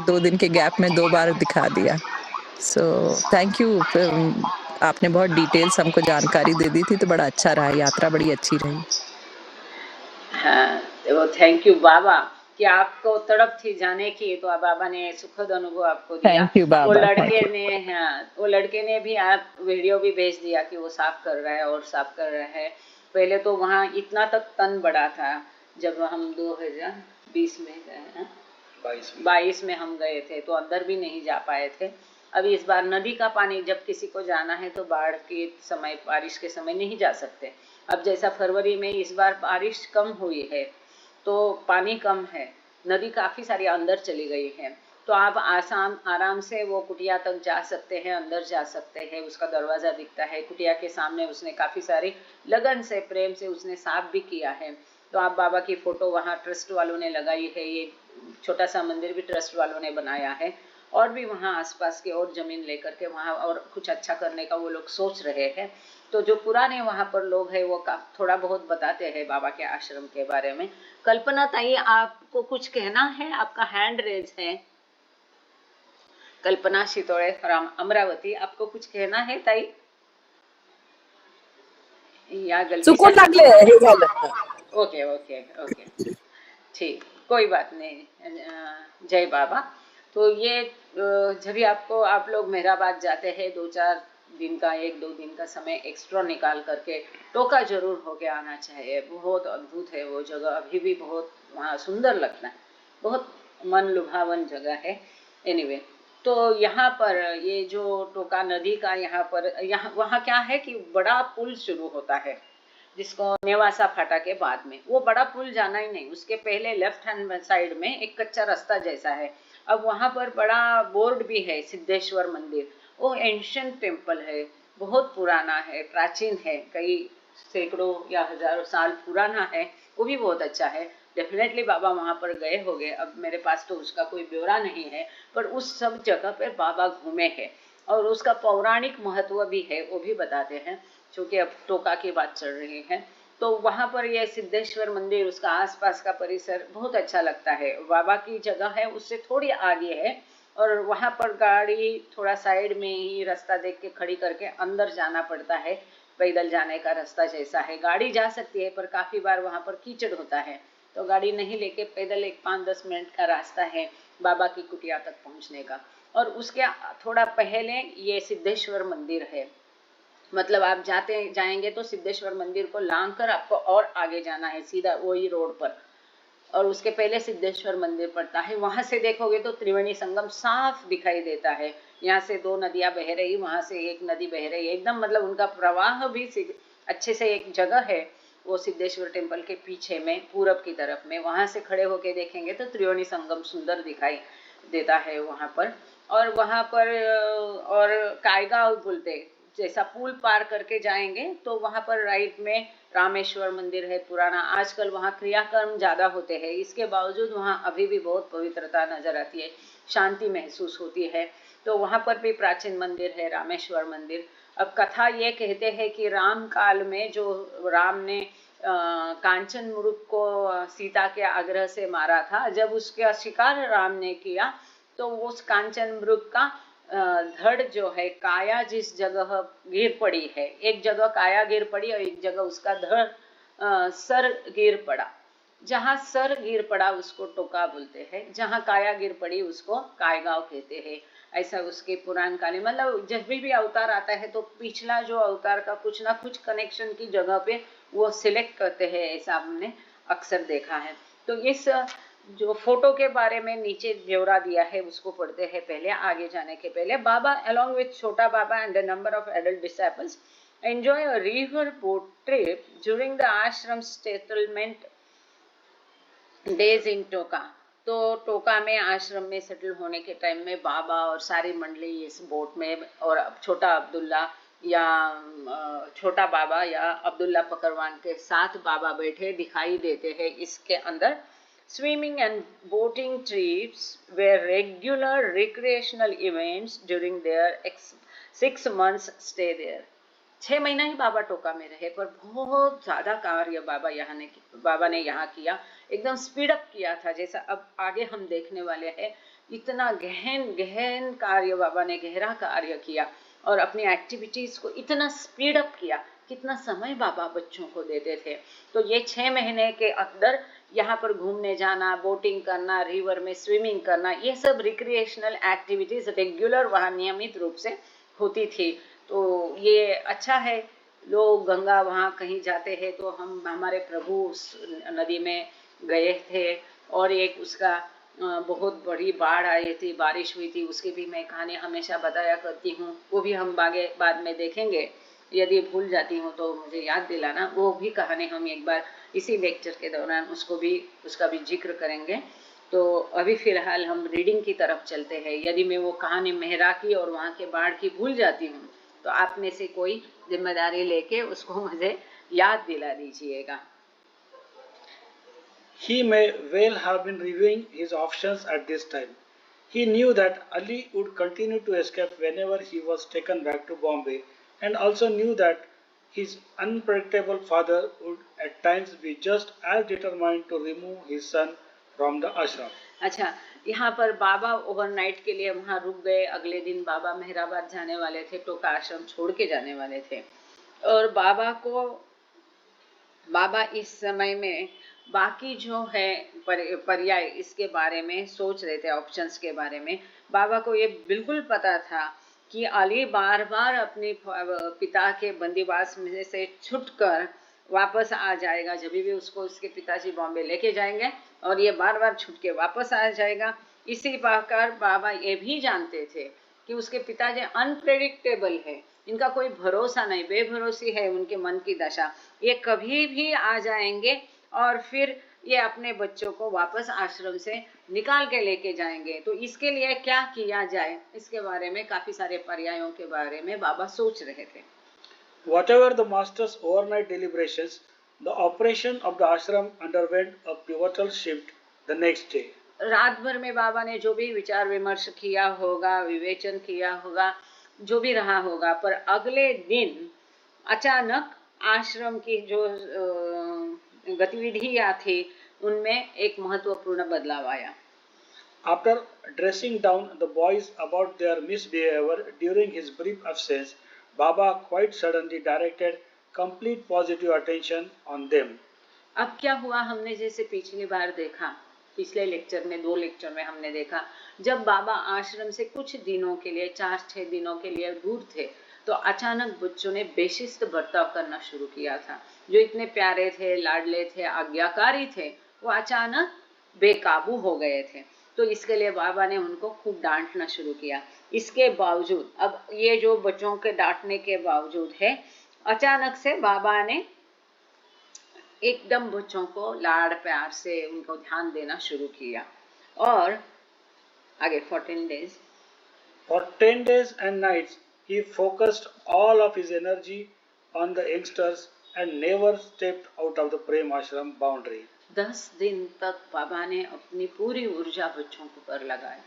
2 दिन के गैप में 2 बार दिखा दिया। So thank you. आपने बहुत डिटेल्स हमको जानकारी दे दी थी, तो बड़ा अच्छा रहा, यात्रा बड़ी अच्छी रही। हाँ, तो थैंक यू बाबा कि आपको तड़प थी जाने की, तो बाबा ने सुखद अनुभव आपको दिया। थैंक यू वो बाबा, थैंक लड़के यू। ने, हाँ, वो लड़के ने भी आप वीडियो भी भेज दिया कि वो साफ कर रहा है और साफ कर रहा है। पहले तो वहाँ इतना तक तन बड़ा था, जब हम 2020 में गए हैं, 22 में हम गए थे, तो अंदर भी नहीं जा पाए थे। अभी इस बार नदी का पानी, जब किसी को जाना है तो बाढ़ के समय, बारिश के समय नहीं जा सकते। अब जैसा फरवरी में इस बार बारिश कम हुई है, तो पानी कम है, नदी काफी सारी अंदर चली गई है, तो आप आसान आराम से वो कुटिया तक जा सकते हैं, अंदर जा सकते हैं। उसका दरवाजा दिखता है, कुटिया के सामने उसने काफी सारी लगन से, प्रेम से उसने साफ भी किया है। तो आप बाबा की फोटो वहाँ ट्रस्ट वालों ने लगाई है, ये छोटा सा मंदिर भी ट्रस्ट वालों ने बनाया है। और भी वहाँ आसपास के और जमीन लेकर के वहाँ और कुछ अच्छा करने का वो लोग सोच रहे हैं। तो जो पुराने वहाँ पर लोग हैं वो थोड़ा बहुत बताते हैं बाबा के आश्रम के बारे में। कल्पना ताई, आपको कुछ कहना है? आपका हैंड रेज है। कल्पना शितोड़े फ्रॉम अमरावती, आपको कुछ कहना है ताई, या गलती से? चुकून लागले हे झालं. ओके ओके ओके, ठीक, कोई बात नहीं। जय बाबा। तो ये जब भी आपको, आप लोग मेहराबाद जाते हैं, 2-4 दिन का, 1-2 दिन का समय एक्स्ट्रा निकाल करके टोका जरूर होके आना चाहिए। बहुत अद्भुत है वो जगह, अभी भी बहुत वहाँ सुंदर लगता है, बहुत मन लुभावन जगह है। एनीवे, तो यहाँ पर ये जो टोका नदी का, यहाँ पर, यहाँ वहाँ क्या है कि बड़ा पुल शुरू होता है, जिसको नेवासा फाटा के बाद में, वो बड़ा पुल जाना ही नहीं, उसके पहले लेफ्ट हैंड साइड में एक कच्चा रास्ता जैसा है। अब वहां पर बड़ा बोर्ड भी है, सिद्धेश्वर मंदिर। वो एंशियंट टेम्पल है, बहुत पुराना है, प्राचीन है, कई सैकड़ों या हजारों साल पुराना है। वो भी बहुत अच्छा है। डेफिनेटली बाबा वहां पर गए होंगे, अब मेरे पास तो उसका कोई ब्यौरा नहीं है, पर उस सब जगह पर बाबा घूमे हैं और उसका पौराणिक महत्व भी है, वो भी बताते हैं, क्योंकि अब टोका की बात चल रही है। तो वहां पर ये सिद्धेश्वर मंदिर, उसका आसपास का परिसर बहुत अच्छा लगता है। बाबा की जगह है उससे थोड़ी आगे है, और वहां पर गाड़ी थोड़ा साइड में ही रास्ता देख के खड़ी करके अंदर जाना पड़ता है। पैदल जाने का रास्ता जैसा है, गाड़ी जा सकती है, पर काफी बार वहां पर कीचड़ होता है, तो गाड़ी नहीं लेके पैदल एक 5-10 मिनट का रास्ता है बाबा की कुटिया तक पहुंचने का। और उसके थोड़ा पहले ये सिद्धेश्वर मंदिर है, मतलब आप जाएंगे तो सिद्धेश्वर मंदिर को लांग कर आपको और आगे जाना है, सीधा वही रोड पर, और उसके पहले सिद्धेश्वर मंदिर पड़ता है। वहां से देखोगे तो त्रिवेणी संगम साफ दिखाई देता है। यहाँ से 2 नदियां बह रही, वहां से एक नदी बह रही, एकदम मतलब उनका प्रवाह भी अच्छे से। एक जगह है वो सिद्धेश्वर टेम्पल के पीछे में, पूरब की तरफ में, वहां से खड़े होके देखेंगे तो त्रिवेणी संगम सुंदर दिखाई देता है वहां पर। और वहां पर और कायगांव बोलते, जैसा पुल पार करके जाएंगे तो वहां पर राइट में रामेश्वर मंदिर है पुराना। आजकल वहाँ क्रियाकर्म ज्यादा होते हैं, इसके बावजूद वहाँ अभी भी बहुत पवित्रता नजर आती है, शांति महसूस होती है। तो वहाँ पर भी प्राचीन मंदिर है, रामेश्वर मंदिर। अब कथा ये कहते हैं कि राम काल में जो राम ने कांचन मृग को सीता के आग्रह से मारा था, जब उसका शिकार राम ने किया तो उस कांचन मृग का धड़ जो है, काया जिस जगह गिर पड़ी है, एक जगह काया गिर पड़ी और एक जगह उसका धड़ सर गिर पड़ा। जहाँ सर गिर पड़ा उसको टोका बोलते हैं, जहाँ काया गिर पड़ी उसको कायगांव कहते हैं। ऐसा उसके पुराण काल में, मतलब जब भी अवतार आता है तो पिछला जो अवतार का कुछ ना कुछ कनेक्शन की जगह पे वो सिलेक्ट करते हैं, ऐसा हमने अक्सर देखा है। तो इस जो फोटो के बारे में नीचे ब्यौरा दिया है उसको पढ़ते हैं पहले, आगे जाने के पहले। बाबा along with छोटा बाबा and a number of adult disciples enjoy a river boat trip during the ashram settlement days in टोका। तो टोका में आश्रम में सेटल होने के टाइम में बाबा और सारी मंडली इस बोट में, और छोटा अब्दुल्ला या छोटा बाबा या अब्दुल्ला पकड़वान के साथ बाबा बैठे दिखाई देते हैं इसके अंदर। Swimming and boating trips were regular recreational events during their 6 months stay there। 6 महीना ही बाबा टोका में रहे, पर बहुत ज्यादा कार्य बाबा ने यहाँ किया, एकदम स्पीड अप किया था, जैसा अब आगे हम देखने वाले हैं। इतना गहन कार्य बाबा ने, गहरा कार्य किया और अपनी एक्टिविटीज को इतना स्पीड अप किया। कितना समय बाबा बच्चों को देते थे। तो ये 6 महीने के अंदर यहाँ पर घूमने जाना, बोटिंग करना, रिवर में स्विमिंग करना, ये सब रिक्रिएशनल एक्टिविटीज रेगुलर वहाँ नियमित रूप से होती थी। तो ये अच्छा है, लोग गंगा वहाँ कहीं जाते हैं तो हमारे प्रभु उस नदी में गए थे, और एक उसका बहुत बड़ी बाढ़ आई थी, बारिश हुई थी, उसकी भी मैं कहानी हमेशा बताया करती हूँ, वो भी हम बाद में देखेंगे। यदि भूल जाती हूँ तो मुझे याद दिलाना, वो भी कहानी हम एक बार इसी लेक्चर के दौरान उसका भी जिक्र करेंगे। तो अभी फिलहाल हम रीडिंग की तरफ चलते हैं। यदि मैं वो कहानी मेहरा की और वहाँ के बाढ़ की भूल जाती हूँ तो आप में से कोई जिम्मेदारी लेके उसको मुझे याद दिला दीजिएगा। He may well have been reviewing his options at this time. He knew that Ali would continue to escape whenever he was taken back to Bombay, and also knew that his unpredictable father would at times be just as determined to remove his son from the ashram. अच्छा, यहाँ पर बाबा overnight के लिए वहाँ रुक गए। अगले दिन बाबा मेहराबाद जाने वाले थे, टोका आश्रम छोड़ के जाने वाले थे, और बाबा इस समय में बाकी जो है पर्याय इसके बारे में सोच रहे थे, ऑप्शंस के बारे में। बाबा को ये बिल्कुल पता था कि अली बार बार अपने पिता के बंदीवास में से छुटकर वापस आ जाएगा, जब भी उसको उसके पिताजी बॉम्बे लेके जाएंगे, और ये बार बार छूट के वापस आ जाएगा। इसी प्रकार बाबा ये भी जानते थे कि उसके पिताजी अनप्रेडिक्टेबल है, इनका कोई भरोसा नहीं, बेभरोसी है उनके मन की दशा, ये कभी भी आ जाएंगे और फिर ये अपने बच्चों को वापस आश्रम से निकाल के लेके जाएंगे। तो इसके लिए क्या किया जाए, इसके बारे में काफी सारे पर्यायों के बारे में बाबा सोच रहे थे। Whatever the master's overnight deliberations, the operation of the ashram underwent a pivotal shift the next day. रात भर में बाबा ने जो भी विचार विमर्श किया होगा, विवेचन किया होगा, जो भी रहा होगा, पर अगले दिन अचानक आश्रम की जो गतिविधियां थी उनमें एक महत्वपूर्ण बदलाव आया। After dressing down the boys about their misbehavior during his brief absence, Baba quite suddenly directed complete positive attention on them. अब क्या हुआ, हमने जैसे पिछली बार देखा, पिछले लेक्चर में 2 लेक्चर में हमने देखा, जब बाबा आश्रम से कुछ दिनों के लिए 4-6 दिनों के लिए दूर थे तो अचानक बच्चों ने बेशिस्त बर्ताव करना शुरू किया था। जो इतने प्यारे थे, लाडले थे, आज्ञाकारी थे, वो अचानक बेकाबू हो गए थे। तो इसके लिए बाबा ने उनको खूब डांटना शुरू किया। इसके बावजूद, अब ये जो बच्चों के डांटने के बावजूद है, अचानक से बाबा ने एकदम बच्चों को लाड़ प्यार से उनको ध्यान देना शुरू किया। और आगे 14 days. For 10 days and nights, he focused all of his energy on the youngsters and never stepped out of the Prem Ashram boundary. 10 दिन तक बाबा ने अपनी पूरी ऊर्जा बच्चों पर लगाई,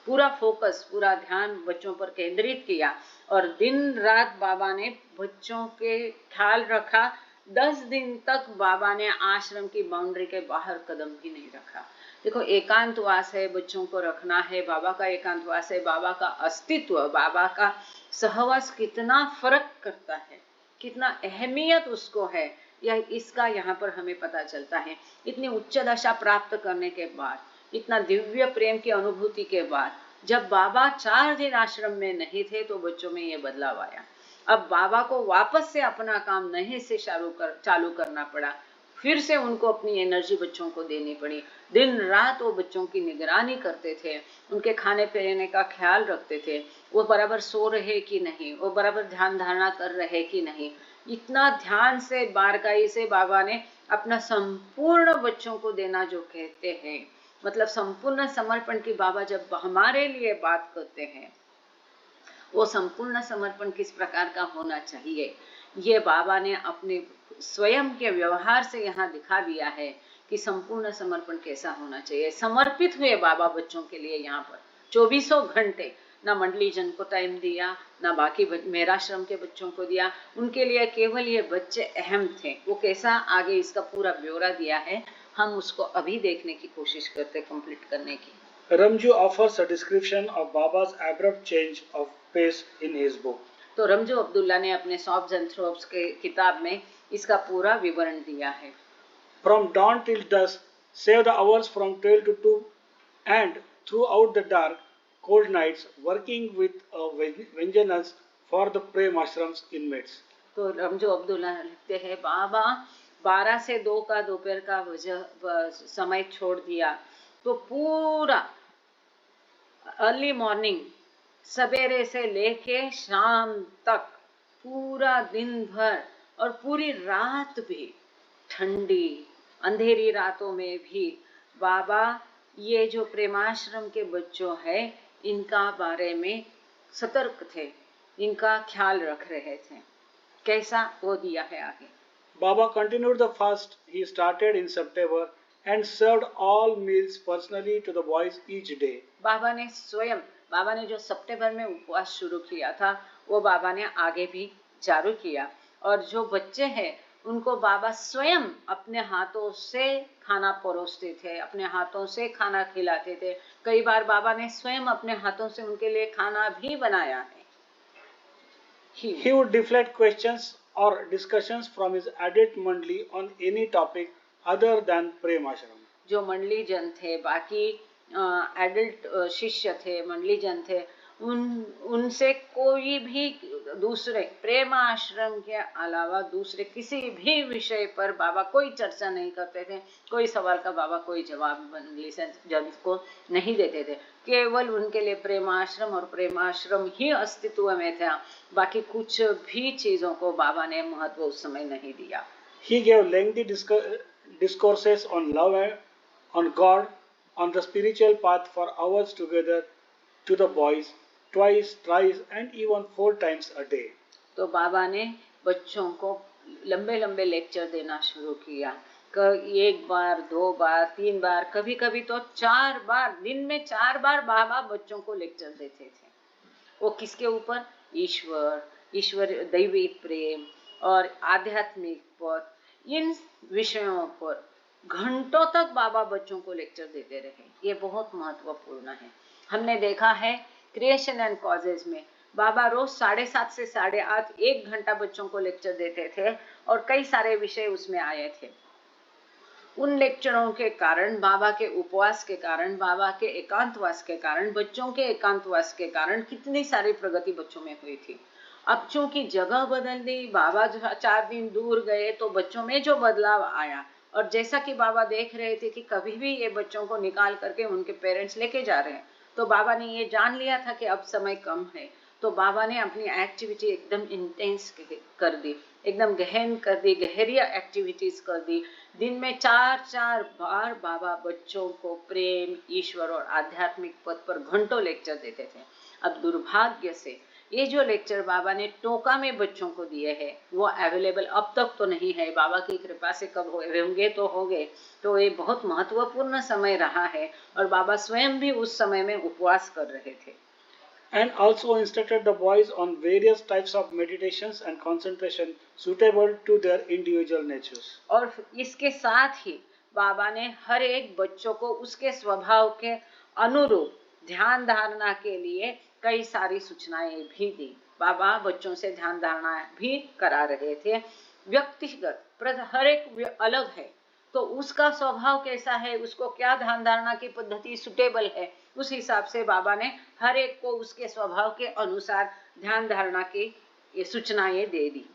पूरा फोकस, पूरा ध्यान बच्चों पर केंद्रित किया, और दिन रात बाबा ने बच्चों के ख्याल रखा। 10 दिन तक बाबा ने आश्रम की बाउंड्री के बाहर कदम भी नहीं रखा। देखो, एकांतवास है, बच्चों को रखना है, बाबा का एकांतवास है, बाबा का अस्तित्व, बाबा का सहवास कितना फर्क करता है, कितना अहमियत उसको है, यह इसका यहाँ पर हमें पता चलता है। इतनी उच्च दशा प्राप्त करने के बाद, इतना दिव्य प्रेम की अनुभूति के बाद जब बाबा 4 दिन आश्रम में नहीं थे तो बच्चों में ये बदलाव आया। अब बाबा को वापस से अपना काम नए से चालू करना पड़ा। फिर से उनको अपनी एनर्जी बच्चों को देनी पड़ी। दिन रात वो बच्चों की निगरानी करते थे, उनके खाने पीने का ख्याल रखते थे, वो बराबर सो रहे कि नहीं, वो बराबर ध्यान धारणा कर रहे कि नहीं। इतना ध्यान से बारकाई से बाबा ने अपना संपूर्ण बच्चों को देना जो कहते हैं, मतलब संपूर्ण समर्पण की बाबा जब हमारे लिए बात करते हैं, वो संपूर्ण समर्पण किस प्रकार का होना चाहिए, ये बाबा ने अपने स्वयं के व्यवहार से यहाँ दिखा दिया है कि संपूर्ण समर्पण कैसा होना चाहिए। समर्पित हुए बाबा बच्चों के लिए यहाँ पर 24 घंटे, ना मंडली जन को टाइम दिया, ना बाकी मेराश्रम के बच्चों को दिया, उनके लिए केवल ये बच्चे अहम थे। वो कैसा, आगे इसका पूरा ब्यौरा दिया है, हम उसको अभी देखने की कोशिश करते, कंप्लीट करने की। Ramju offers a description of Baba's abrupt change of pace in his book. तो रमजू अब्दुल्ला ने अपने सॉफ्ट एंड थ्रोप्स के किताब में इसका पूरा विवरण दिया है। From dawn till dusk, save the hours from 12 to 2, and throughout the dark, cold nights, working with a vengeance for the Prem Ashram's inmates. तो रमजू अब्दुल्ला लिखते हैं, बाबा 12 से 2 का दोपहर का समय छोड़ दिया तो पूरा अर्ली मॉर्निंग, सवेरे से लेके शाम तक, पूरा दिन भर और पूरी रात भी, ठंडी अंधेरी रातों में भी बाबा ये जो प्रेमाश्रम के बच्चों हैं इनका बारे में सतर्क थे, इनका ख्याल रख रहे थे। कैसा, वो दिया है आगे। Baba continued the fast he started in September and served all meals personally to the boys each day. बाबा ने जो सितंबर में उपवास शुरू किया था वो बाबा ने आगे भी जारी किया, और जो बच्चे हैं उनको बाबा स्वयं अपने हाथों से खाना परोसते थे, अपने हाथों से खाना खिलाते थे। कई बार बाबा ने स्वयं अपने हाथों से उनके लिए खाना भी बनाया है। He would deflect questions or discussions from his adult mandli on any topic other than Prem Ashram. जो मंडली जन थे, बाकी एडल्ट शिष्य थे, मंडली जन थे, उनसे कोई भी दूसरे प्रेम आश्रम के अलावा दूसरे किसी भी विषय पर बाबा कोई चर्चा नहीं करते थे। कोई सवाल का बाबा कोई जवाब मंडली जन को नहीं देते थे। केवल उनके लिए प्रेमाश्रम और प्रेमाश्रम ही अस्तित्व में था, बाकी कुछ भी चीजों को बाबा ने महत्व उस समय नहीं दिया। He gave lengthy discourses on love, on God, on the spiritual path for hours together to the boys, twice, thrice and even 4 times a day. तो बाबा ने बच्चों को लंबे लंबे लेक्चर देना शुरू किया। एक बार, 2 बार, 3 बार, कभी कभी तो 4 बार, दिन में 4 बार बाबा बच्चों को लेक्चर देते थे। वो किसके ऊपर? ईश्वर, दैवी प्रेम और आध्यात्मिक पथ, इन विषयों पर घंटों तक बाबा बच्चों को लेक्चर देते रहे। ये बहुत महत्वपूर्ण है। हमने देखा है क्रिएशन एंड कॉजेज में बाबा रोज 7:30 से 8:30 1 घंटा बच्चों को लेक्चर देते थे, और कई सारे विषय उसमें आए थे। उन लेक्चरों के कारण, बाबा के उपवास के कारण, बाबा के एकांतवास के कारण, बच्चों के एकांतवास के कारण कितनी सारी प्रगति बच्चों में हुई थी। अब चूंकि जगह बदल दी, बाबा 4 दिन दूर गए, तो बच्चों में जो बदलाव आया, और जैसा कि बाबा देख रहे थे कि कभी भी ये बच्चों को निकाल करके उनके पेरेंट्स लेके जा रहे हैं, तो बाबा ने ये जान लिया था कि अब समय कम है। तो बाबा ने अपनी एक्टिविटी एकदम इंटेंस कर दी, एकदम गहन कर दी, गहरिया एक्टिविटीज कर दी। दिन में 4 बार बाबा बच्चों को प्रेम, ईश्वर और आध्यात्मिक पद पर घंटों लेक्चर देते थे। अब दुर्भाग्य से ये जो लेक्चर बाबा ने टोका में बच्चों को दिए हैं वो अवेलेबल अब तक तो नहीं है। बाबा की कृपा से कब होंगे तो होंगे। तो ये बहुत महत्वपूर्ण समय रहा है, और बाबा स्वयं भी उस समय में उपवास कर रहे थे। And also instructed the boys on various types of meditations and concentration suitable to their individual natures. और इसके साथ ही बाबा ने हर एक बच्चों को उसके स्वभाव के अनुरूप ध्यान धारणा के लिए कई सारी सूचनाएं भी दी। बाबा बच्चों से ध्यान धारणा भी करा रहे थे। व्यक्तिगत हर एक अलग है, तो उसका स्वभाव कैसा है, उसको क्या ध्यान धारणा की पद्धति सुटेबल है, उस हिसाब से बाबा ने हर एक को उसके स्वभाव के अनुसार ध्यान धारणा की ये सूचनाएं दे दी।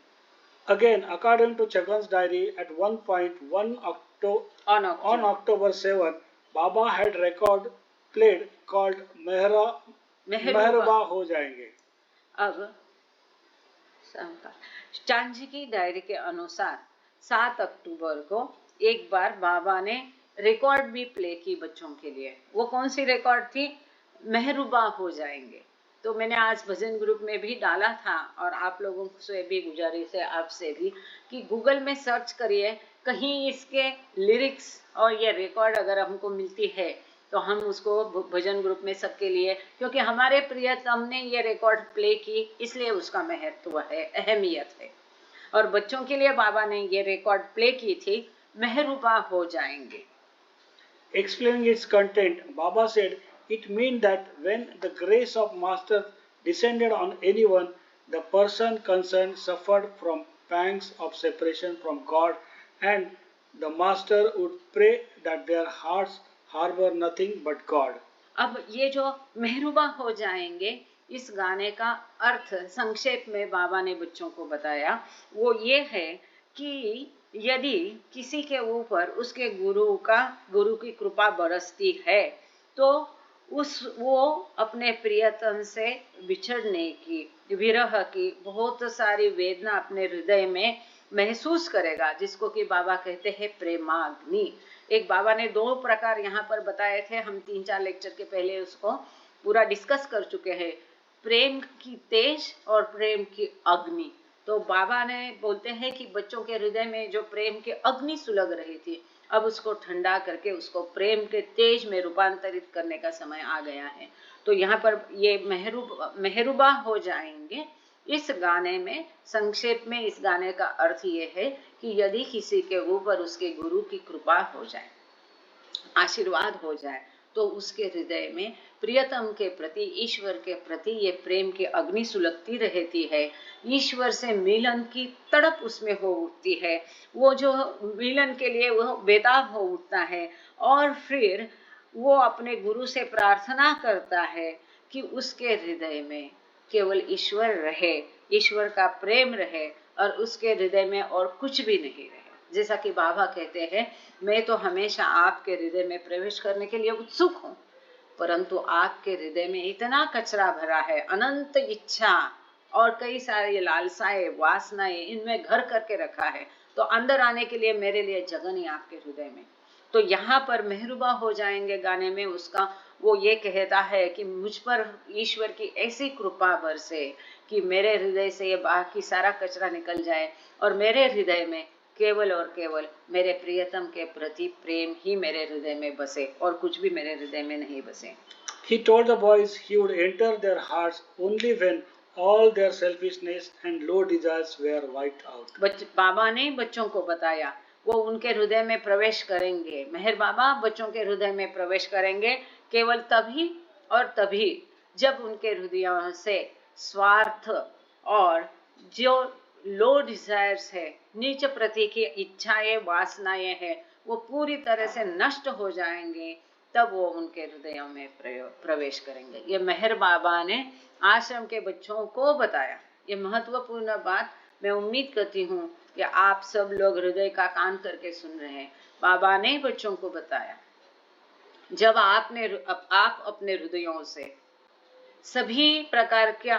Again, according to Chagan's diary, at one point, On on October 7, Baba had record played called मेहरबा हो जाएंगे। अब चांद जी की डायरी के अनुसार 7 अक्टूबर को एक बार बाबा ने रिकॉर्ड भी प्ले की बच्चों के लिए। वो कौन सी रिकॉर्ड थी? मेहरुबा हो जाएंगे। तो मैंने आज भजन ग्रुप में भी डाला था और आप लोगों से भी गुजारिश है आपसे भी कि गूगल में सर्च करिए, कहीं इसके लिरिक्स और ये रिकॉर्ड अगर हमको मिलती है तो हम उसको भजन ग्रुप में सबके लिए, क्योंकि हमारे प्रियतम ने ये रिकॉर्ड प्ले की इसलिए उसका महत्व है, अहमियत है। और बच्चों के लिए बाबा ने ये रिकॉर्ड प्ले की थी, मेहरुबा हो जाएंगे। Explaining its content, Baba said it meant that when the grace of Master descended on anyone, the person concerned suffered from pangs of separation from God, and the Master would pray that their hearts harbor nothing but God. अब ये जो मेहरुबा हो जाएंगे इस गाने का अर्थ संक्षेप में बाबा ने बच्चों को बताया, वो ये है कि यदि किसी के ऊपर उसके गुरु की कृपा बरसती है तो वो अपने प्रियतम से बिछड़ने की, विरह की बहुत सारी वेदना अपने हृदय में महसूस करेगा, जिसको कि बाबा कहते हैं प्रेमाग्नि। एक बाबा ने 2 प्रकार यहाँ पर बताए थे, हम 3-4 लेक्चर के पहले उसको पूरा डिस्कस कर चुके हैं, प्रेम की तेज और प्रेम की अग्नि। तो बाबा ने बोलते हैं कि बच्चों के हृदय में जो प्रेम की अग्नि सुलग रही थी, अब उसको ठंडा करके उसको प्रेम के तेज में रूपांतरित करने का समय आ गया है। तो यहाँ पर ये मेहरुबा हो जाएंगे इस गाने में, संक्षेप में इस गाने का अर्थ ये है कि यदि किसी के ऊपर उसके गुरु की कृपा हो जाए, आशीर्वाद हो जाए, तो उसके हृदय में प्रियतम के प्रति, ईश्वर के प्रति ये प्रेम की अग्नि सुलगती रहती है। ईश्वर से मिलन की तड़प उसमें हो उठती है, वो जो मिलन के लिए वो बेताब हो उठता है, और फिर वो अपने गुरु से प्रार्थना करता है कि उसके हृदय में केवल ईश्वर रहे, ईश्वर का प्रेम रहे और उसके हृदय में और कुछ भी नहीं रहे। जैसा कि बाबा कहते हैं, मैं तो हमेशा आपके हृदय में प्रवेश करने के लिए उत्सुक हूँ, परंतु आपके हृदय में इतना कचरा भरा है, अनंत इच्छा और कई सारी लालसाएं, वासनाएं इनमें घर करके रखा है, तो अंदर आने के लिए मेरे लिए जगह नहीं आपके हृदय में। तो यहाँ पर मेहरुबा हो जाएंगे गाने में उसका वो ये कहता है कि मुझ पर ईश्वर की ऐसी कृपा बरसे कि मेरे हृदय से ये बाकी सारा कचरा निकल जाए और मेरे हृदय में केवल और केवल मेरे प्रियतम के प्रति प्रेम ही मेरे हृदय में बसे और कुछ भी मेरे हृदय में नहीं बसे। He told the boys he would enter their hearts only when all their selfishness and low desires were wiped out. बाबा ने बच्चों को बताया वो उनके हृदय में प्रवेश करेंगे, मेहर बाबा बच्चों के हृदय में प्रवेश करेंगे केवल तभी और तभी जब उनके हृदयों से स्वार्थ और जो लो डिजायर्स है, नीच प्रति की इच्छाएं, वासनाएं है, वो पूरी तरह से नष्ट हो जाएंगे, तब वो उनके हृदयों में प्रवेश करेंगे। ये मेहर बाबा ने आश्रम के बच्चों को बताया। ये महत्वपूर्ण बात मैं उम्मीद करती हूँ कि आप सब लोग हृदय का कान करके सुन रहे हैं। बाबा ने बच्चों को बताया, जब आप अपने हृदयों से सभी प्रकार का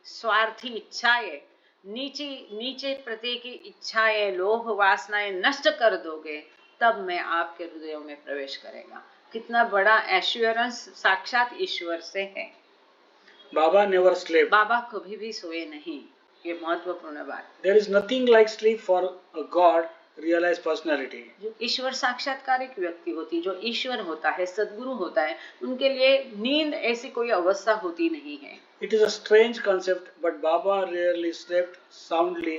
स्वार्थी इच्छाएं, नीचे प्रति की इच्छाएं, लोभ, वासनाएं नष्ट कर दोगे, तब मैं आपके हृदयों में प्रवेश करेगा। कितना बड़ा एश्योरेंस साक्षात ईश्वर से है। बाबा नेवर स्लेप्ट, बाबा कभी भी सोए नहीं। ये महत्वपूर्ण बात। There is nothing like sleep for a God realized personality. जो ईश्वर साक्षात्कारिक व्यक्ति होती, जो ईश्वर होता है, सद्गुरु होता है, उनके लिए नींद ऐसी कोई अवस्था होती नहीं है। It is a strange concept, but Baba rarely slept soundly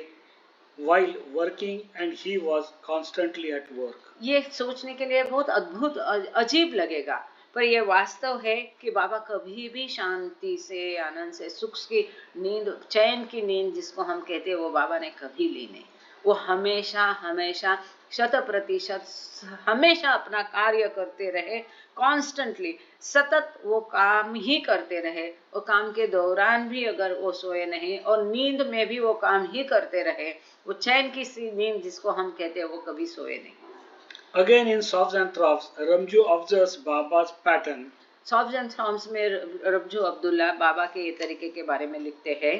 while working and he was constantly at work. ये सोचने के लिए बहुत अद्भुत अजीब लगेगा, पर यह वास्तव है कि बाबा कभी भी शांति से, आनंद से, सुख की नींद, चैन की नींद जिसको हम कहते हैं, वो बाबा ने कभी ली नहीं। वो हमेशा हमेशा 100% हमेशा अपना कार्य करते रहे, कॉन्स्टेंटली सतत वो काम ही करते रहे, और काम के दौरान भी अगर वो सोए नहीं और नींद में भी वो काम ही करते रहे, वो चैन की सी नींद जिसको हम कहते हैं, वो कभी सोए नहीं। Again in Sobs and Throbs, Ramju observes Baba's pattern. Soft and थ्रॉम्स में रब्जू अब्दुल्ला बाबा के ये तरीके के बारे में लिखते हैं।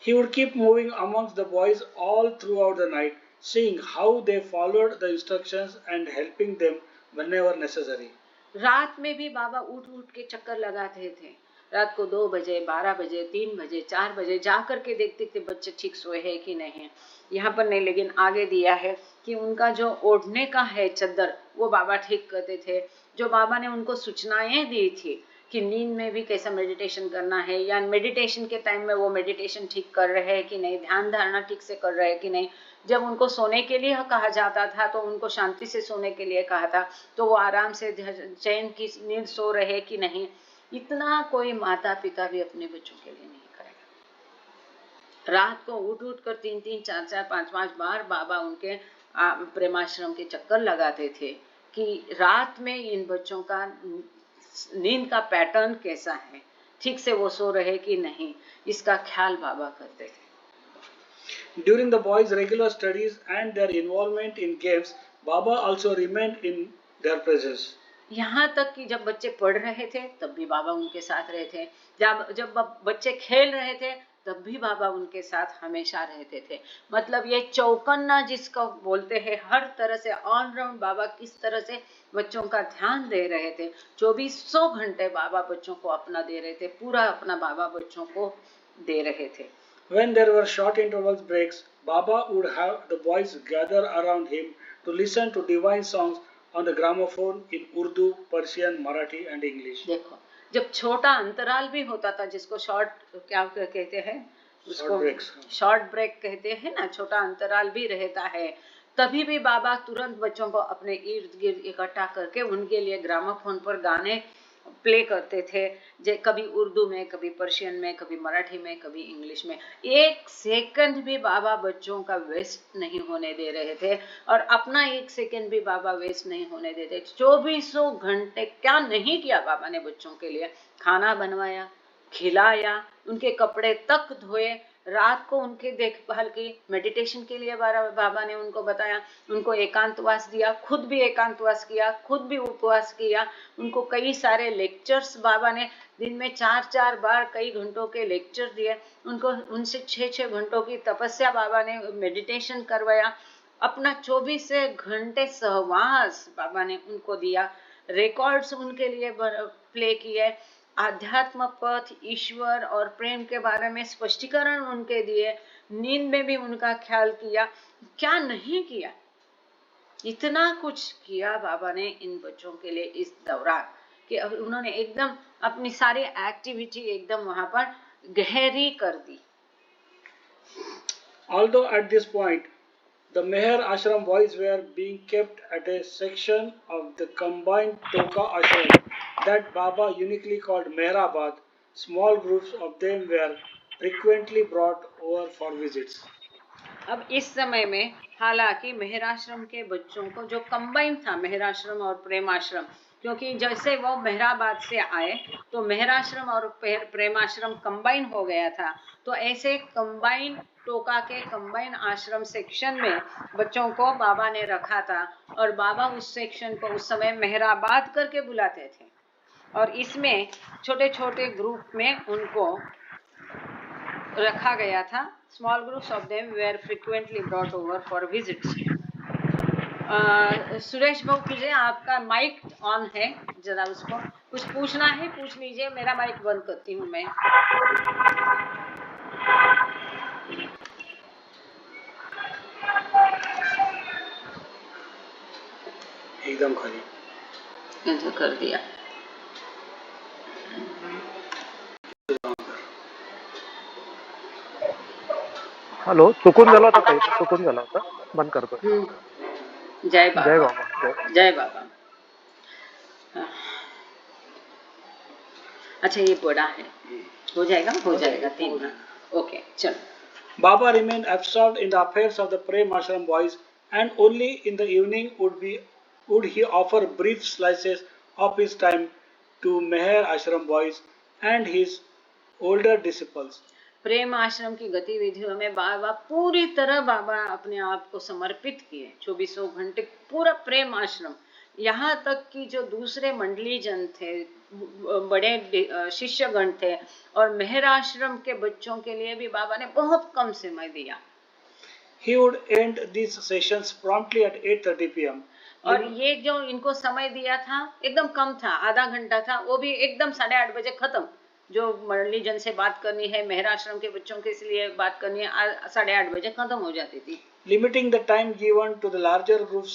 He would keep moving amongst the boys all throughout the night, seeing how they followed the instructions and helping them whenever necessary. रात में भी बाबा उठ उठ के चक्कर लगाते थे। रात को 2 बजे, 12 बजे, 3 बजे, 4 बजे जा कर के देखते थे बच्चे ठीक सोए हैं कि नहीं। यहाँ पर नहीं, लेकिन आगे दिया है कि उनका जो ओढ़ने का है चद्दर, वो बाबा ठीक करते थे। जो बाबा ने उनको सूचनाएं दी थी कि नींद में भी कैसा मेडिटेशन करना है, या मेडिटेशन के टाइम में वो मेडिटेशन ठीक कर रहे हैं कि नहीं, ध्यान धारणा ठीक से कर रहे हैं कि नहीं। जब उनको सोने के लिए कहा जाता था तो उनको शांति से सोने के लिए कहा था, तो वो आराम से चैन की नींद सो रहे कि नहीं। इतना कोई माता पिता भी अपने बच्चों के लिए नहीं करेगा। रात को उठ उठ कर 3-3, 4-4, 5-5 बार बाबा उनके प्रेमाश्रम के चक्कर लगाते थे कि रात में इन बच्चों का नींद का पैटर्न कैसा है, ठीक से वो सो रहे कि नहीं, इसका ख्याल बाबा करते थे। During the boys' regular studies and their involvement in games, Baba also remained in their presence. यहाँ तक कि जब बच्चे पढ़ रहे थे तब भी बाबा उनके साथ रहे थे, जब बच्चे खेल रहे थे तब भी बाबा उनके साथ हमेशा रहते थे। मतलब ये चौकन्ना जिसको बोलते हैं, हर तरह से ऑलराउंड बाबा किस तरह से बच्चों का ध्यान दे रहे थे। 2400 घंटे बाबा बच्चों को अपना दे रहे थे, पूरा अपना बाबा बच्चों को दे रहे थे। When there were short intervals breaks, Baba would have the boys gather around him to listen to divine songs on the gramophone in Urdu, Persian, Marathi and English. देखो, जब छोटा अंतराल भी होता था, जिसको शॉर्ट क्या कहते हैं, उसको शॉर्ट ब्रेक कहते हैं ना, छोटा अंतराल भी रहता है, तभी भी बाबा तुरंत बच्चों को अपने इर्द गिर्द इकट्ठा करके उनके लिए ग्रामोफोन पर गाने प्ले करते थे, कभी उर्दू में, कभी पर्शियन में, कभी मराठी में, कभी इंग्लिश में। 1 सेकंड भी बाबा बच्चों का वेस्ट नहीं होने दे रहे थे, और अपना 1 सेकंड भी बाबा वेस्ट नहीं होने देते। 2400 घंटे क्या नहीं किया बाबा ने बच्चों के लिए। खाना बनवाया, खिलाया, उनके कपड़े तक धोए, रात को उनके देखभाल की, मेडिटेशन के लिए बाबा ने उनको बताया, उनको एकांतवास दिया, खुद भी एकांतवास किया, खुद भी उपवास किया। उनको कई सारे लेक्चर्स बाबा ने दिन में 4-4 बार कई घंटों के लेक्चर दिए। उनको उनसे 6-6 घंटों की तपस्या बाबा ने, मेडिटेशन करवाया। अपना 24 घंटे सहवास बाबा ने उनको दिया। रिकॉर्ड्स उनके लिए प्ले किए। आध्यात्म पथ, ईश्वर और प्रेम के बारे में स्पष्टीकरण उनके दिए। नींद में भी उनका ख्याल किया। क्या नहीं किया, इतना कुछ किया बाबा ने इन बच्चों के लिए इस दौरान, कि उन्होंने एकदम अपनी सारी एक्टिविटी एकदम वहां पर गहरी कर दी। Although at this point, the Meher Ashram boys were being kept at a section of the combined Toka Ashram that Baba uniquely called Meherabad, small groups of them were frequently brought over for visits. अब इस समय में हालांकि मेहराश्रम के बच्चों को, जो combine था मेहराश्रम और प्रेमाश्रम, क्योंकि जैसे वो मेहराबाद से आए तो मेहराश्रम और प्रेमाश्रम कंबाइन हो गया था, तो ऐसे कंबाइन टोका के कंबाइन आश्रम सेक्शन में बच्चों को बाबा ने रखा था, और बाबा उस सेक्शन को उस समय मेहराबाद करके बुलाते थे, और इसमें छोटे छोटे ग्रुप में उनको रखा गया था। Small groups of them were frequently brought over for visits. Suresh भाऊ कीजिए, आपका माइक ऑन है, जरा उसको कुछ पूछना है पूछ लीजिए। मेरा माइक बंद करती हूँ मैं। एकदम खाली ऐसा कर दिया। हॅलो, चुकून झाला होता काही, चुकून झाला होता, बंद करतो। जय बाबा, जय बाबा, जय बाबा। अच्छा, ये बड़ा है, हो जाएगा 3 ओके, चलो। Baba remained absorbed in the affairs of the Prem Ashram boys, and only in the evening would he offer brief slices of his time to Meher Ashram boys and his older disciples. Prem Ashram की गतिविधियों में बाबा पूरी तरह बाबा अपने आप को समर्पित किए, 24 घंटे पूरा प्रेम आश्रम। यहाँ तक कि जो दूसरे मंडली जन थे, बड़े शिष्यगण थे और मेहर आश्रम के बच्चों के लिए भी बाबा ने बहुत कम समय दिया। He would end these sessions promptly at 8:30 p.m. और ये जो इनको समय दिया था एकदम कम था, आधा घंटा था, वो भी एकदम 8:30 बजे खत्म। जो मंडली जन से बात करनी है, मेहर आश्रम के बच्चों के लिए बात करनी है, 8:30 बजे खत्म हो जाती थी। Limiting the time given to the larger groups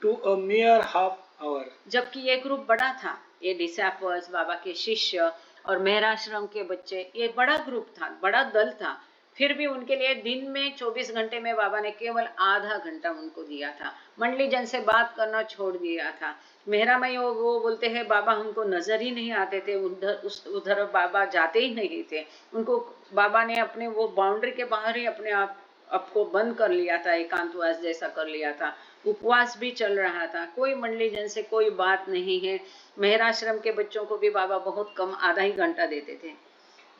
to a mere half hour. जबकि ये ग्रुप बड़ा था, ये डिसाइपल्स, बाबा के शिष्य और मेहर आश्रम के बच्चे, ये बड़ा ग्रुप था, बड़ा दल था। फिर भी उनके लिए दिन में 24 घंटे में बाबा ने केवल आधा घंटा उनको दिया था। मंडली जन से बात करना छोड़ दिया था। मेहरा में वो बोलते हैं बाबा हमको नजर ही नहीं आते थे, उधर बाबा जाते ही नहीं थे। उनको बाबा ने अपने वो बाउंड्री के बाहर ही अपने आप को बंद कर लिया था, एकांतवास जैसा कर लिया था। उपवास भी चल रहा था, कोई मंडली जन से कोई बात नहीं है। मेहर आश्रम के बच्चों को भी बाबा बहुत कम, आधा ही घंटा देते थे।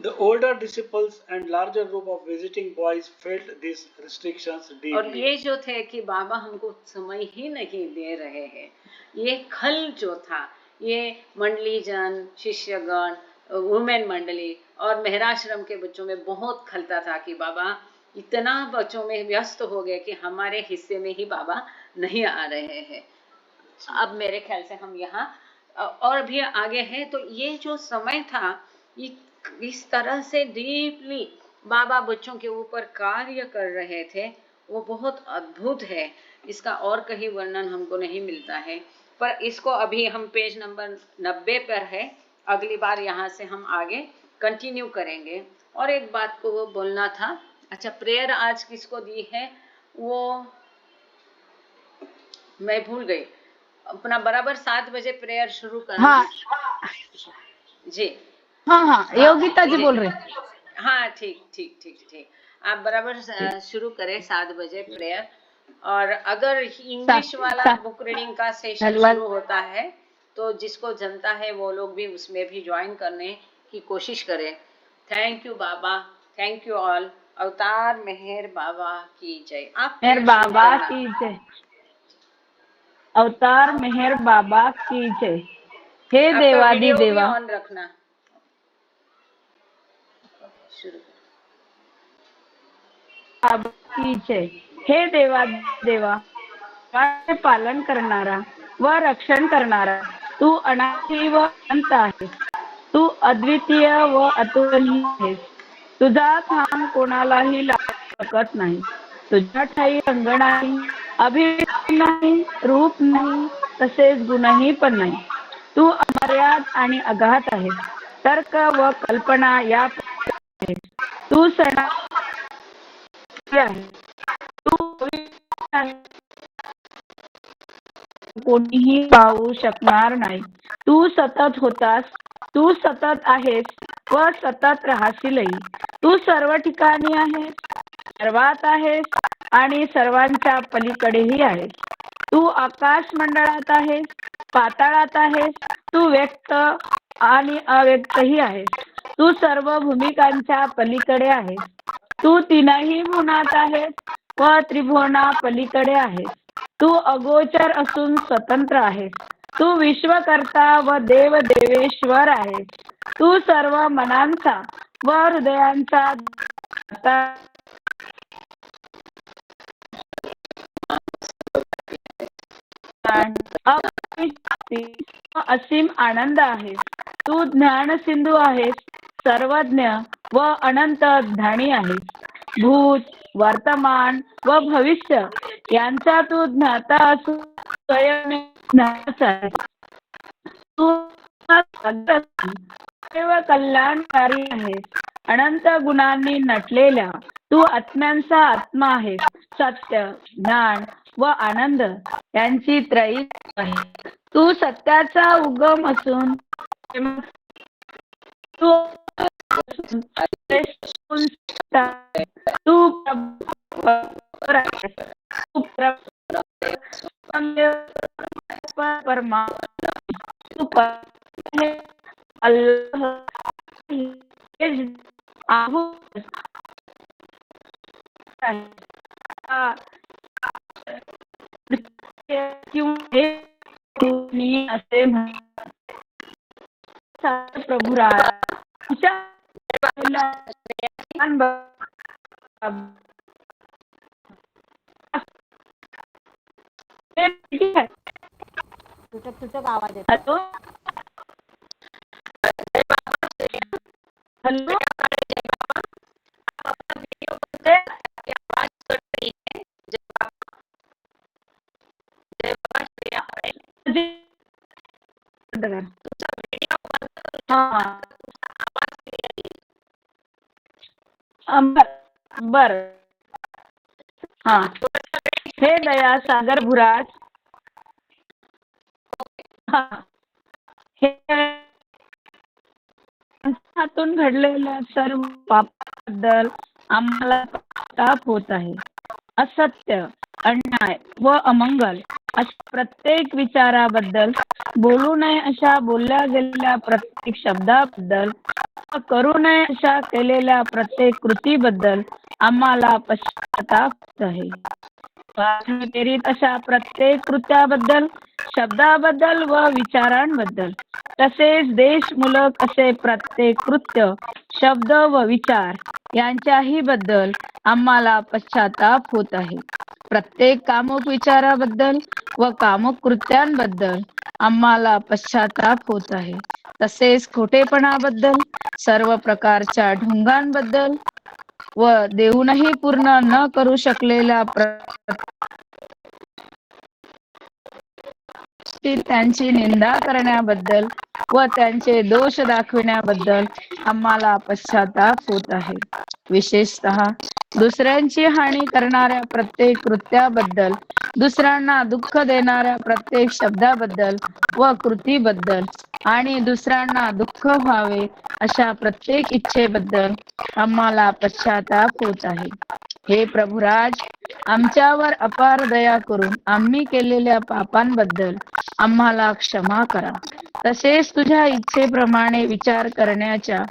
The older disciples and larger group of visiting boys felt these restrictions deeply. और ये जो थे कि बाबा हमको समय ही नहीं दे रहे हैं, ये खल जो था, ये मंडली जन, शिष्यगण, वुमेन मंडली और मेहराश्रम के बच्चों में बहुत खलता था कि बाबा इतना बच्चों में व्यस्त हो गए कि हमारे हिस्से में ही बाबा नहीं आ रहे हैं। अब मेरे ख्याल से हम यहाँ और भी आगे हैं। तो ये जो समय था, इस तरह से डीपली बाबा बच्चों के ऊपर कार्य कर रहे थे, वो बहुत अद्भुत है। इसका और कहीं वर्णन हमको नहीं मिलता है। पर इसको अभी हम पेज नंबर 90 पर है, अगली बार यहाँ से हम आगे कंटिन्यू करेंगे। और एक बात को वो बोलना था, अच्छा प्रेयर आज किसको दी है वो मैं भूल गई। अपना बराबर 7 बजे प्रेयर शुरू करना। हाँ जी हाँ, योगिता जी बोल रहे। हाँ ठीक, आप बराबर शुरू करें 7 बजे प्रेयर। और अगर इंग्लिश वाला बुक रीडिंग का सेशन शुरू होता है तो जिसको जनता है वो लोग भी उसमें भी ज्वाइन करने की कोशिश करें। Thank you Baba, thank you all. अवतार मेहर बाबा की जय। आप मेहर बाबा की जय। अवतार मेहर बाबा की जय। हे देवादी देवा, ऑन रखना। शुरू बाबा की जय। हे देवा पालन करणारा व रक्षण करणारा, तू अनादि व अनंत आहेस। तू अद्वितीय व अतुलनीय आहेस। तुझा थांब कोणालाही लागू शकत नाही। तुझ्या ठाई रंग नाही, अभिव्यक्ती नाही, रूप नाही, तसेच गुणही पण नाही। तू अमर्याद आणि अगाध आहेस, तर्क व कल्पना या आहेस। तू सणा आहे, तू कोणीही पाहू शकणार नाही। तू सतत होतास, तू सतत आहेस व सतत राहशीलही। तू सर्व ठिकाणी आहेस, सर्वात आहेस आणि सर्वांच्या पलीकडेही आहेस। तू आकाश मंडळात आहेस, पाताळात आहेस। तू व्यक्त आणि अव्यक्तही आहेस। तू सर्व भूमिकांच्या पलीकडे आहेस। तू तीनही भुवनात आहेस व त्रिभुवना पलीकडे आहेस। तू अगोचर असून स्वतंत्र आहेस। तू विश्वकर्ता व देव देवेश्वर आहेस। तू सर्व मनांचा व हृदयांचा असीम आनंद आहेस। तू ज्ञान सिंधू आहेस, सर्वज्ञ व अनंत ज्ञानी आहेस। भूत, वर्तमान व भविष्य यांचा तू ज्ञाता असून स्वयं ज्ञात आहेस। तू सर्व कल्याणकारी आहेस, अनंत गुणांनी नटलेल्या। तू आत्म्यांचा आत्मा आहेस, सत्य, ज्ञान व आनंद यांची त्रयी आहे। तू सत्याचा उगम असून तू असे प्रभुराज तुटक आवाज येतो. हॅलो बर हा हे दया सागर भुराज हा हे हातून घडलेल्या सर्व पापाबद्दल आम्हाला पश्चाताप होत आहे. असत्य, अन्याय व अमंगल अशा प्रत्येक विचाराबद्दल, बोलू नये अशा बोलल्या गेलेल्या प्रत्येक शब्दाबद्दल, करू नये अशा केलेल्या प्रत्येक कृतीबद्दल आम्हाला पश्चाताप होत आहे. प्रेरित अशा प्रत्येक कृत्याबद्दल, शब्दाबद्दल व विचारांबद्दल, तसेच देशमुलक असे प्रत्येक कृत्य, शब्द व विचार यांच्याही बद्दल आम्हाला पश्चाताप होत आहे. प्रत्येक कामुक विचाराबद्दल व कामुक कृत्यांबद्दल आम्हाला पश्चाताप होत आहे. तसेच खोटेपणाबद्दल, सर्व प्रकारच्या ढोंगांबद्दल व देऊनही पूर्ण न करू शकलेल्या त्यांची निंदा करण्याबद्दल व त्यांचे दोष दाखविण्याबद्दल आम्हाला पश्चाताप होत आहे. विशेषतः दुसऱ्यांची हानी करणाऱ्या प्रत्येक कृत्याबद्दल, दुसऱ्यांना दुःख देणाऱ्या प्रत्येक शब्दाबद्दल व कृतीबद्दल आणि दुसऱ्यांना दुःख व्हावे अशा प्रत्येक इच्छेबद्दल आम्हाला पश्चाताप होत आहे. हे प्रभुराज, आमच्यावर अपार दया करून आम्ही केलेल्या पापांबद्दल आम्हाला क्षमा करा. तसेच तुझ्या इच्छेप्रमाणे विचार करण्याच्या,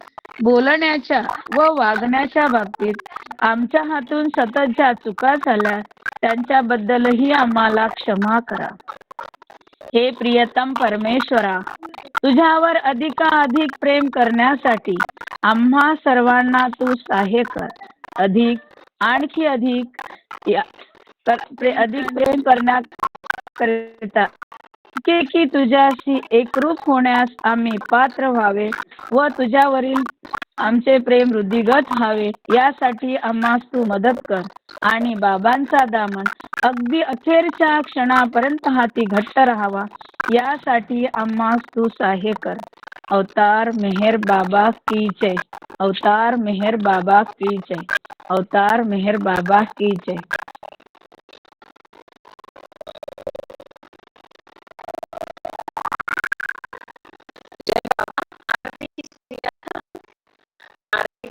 बोलण्याच्या व वागण्याच्या बाबतीत आमच्या हातून सतत ज्या चुका झाल्या त्यांच्याबद्दलही आम्हाला क्षमा करा. हे प्रियतम परमेश्वरा, तुझ्यावर अधिकाधिक प्रेम करण्यासाठी आम्हा सर्वांना तू सहाय्य कर. आणखी अधिक प्रेम करण्याकरिता की तुझ्याशी एकरूप होण्यास आम्ही पात्र व्हावे व तुझ्यावरील आमचे प्रेम वृद्धिगत व्हावे, यासाठी आम्हास तू मदत कर. आणि बाबांचा दामन अगदी अखेरच्या क्षणापर्यंत हाती घट्ट राहावा, यासाठी आम्हास तू सहाय्य कर. अवतार मेहर बाबा की जय. अवतार मेहर बाबा की जय. अवतार मेहर बाबा की जय.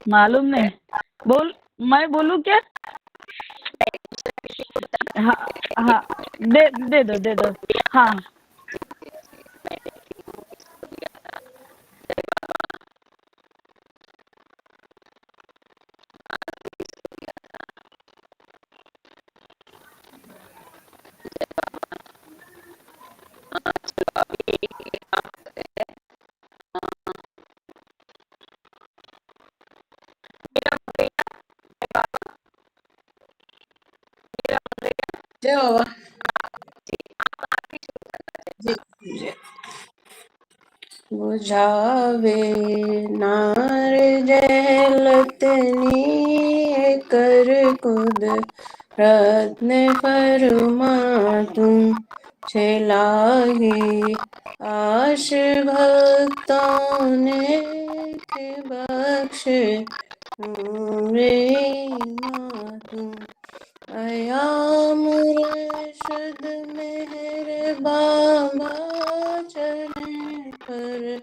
मालूम नहीं. बोल, मैं बोलूं क्या? हाँ हाँ, दे दो. हाँ जय बाबा. बुझावे नार जलतनी कर खुद रत्न फरमा तुम छेलाही आश भक्तों ने बख्श रे तुम अया मुर्शद मेहर बाबा चरण पर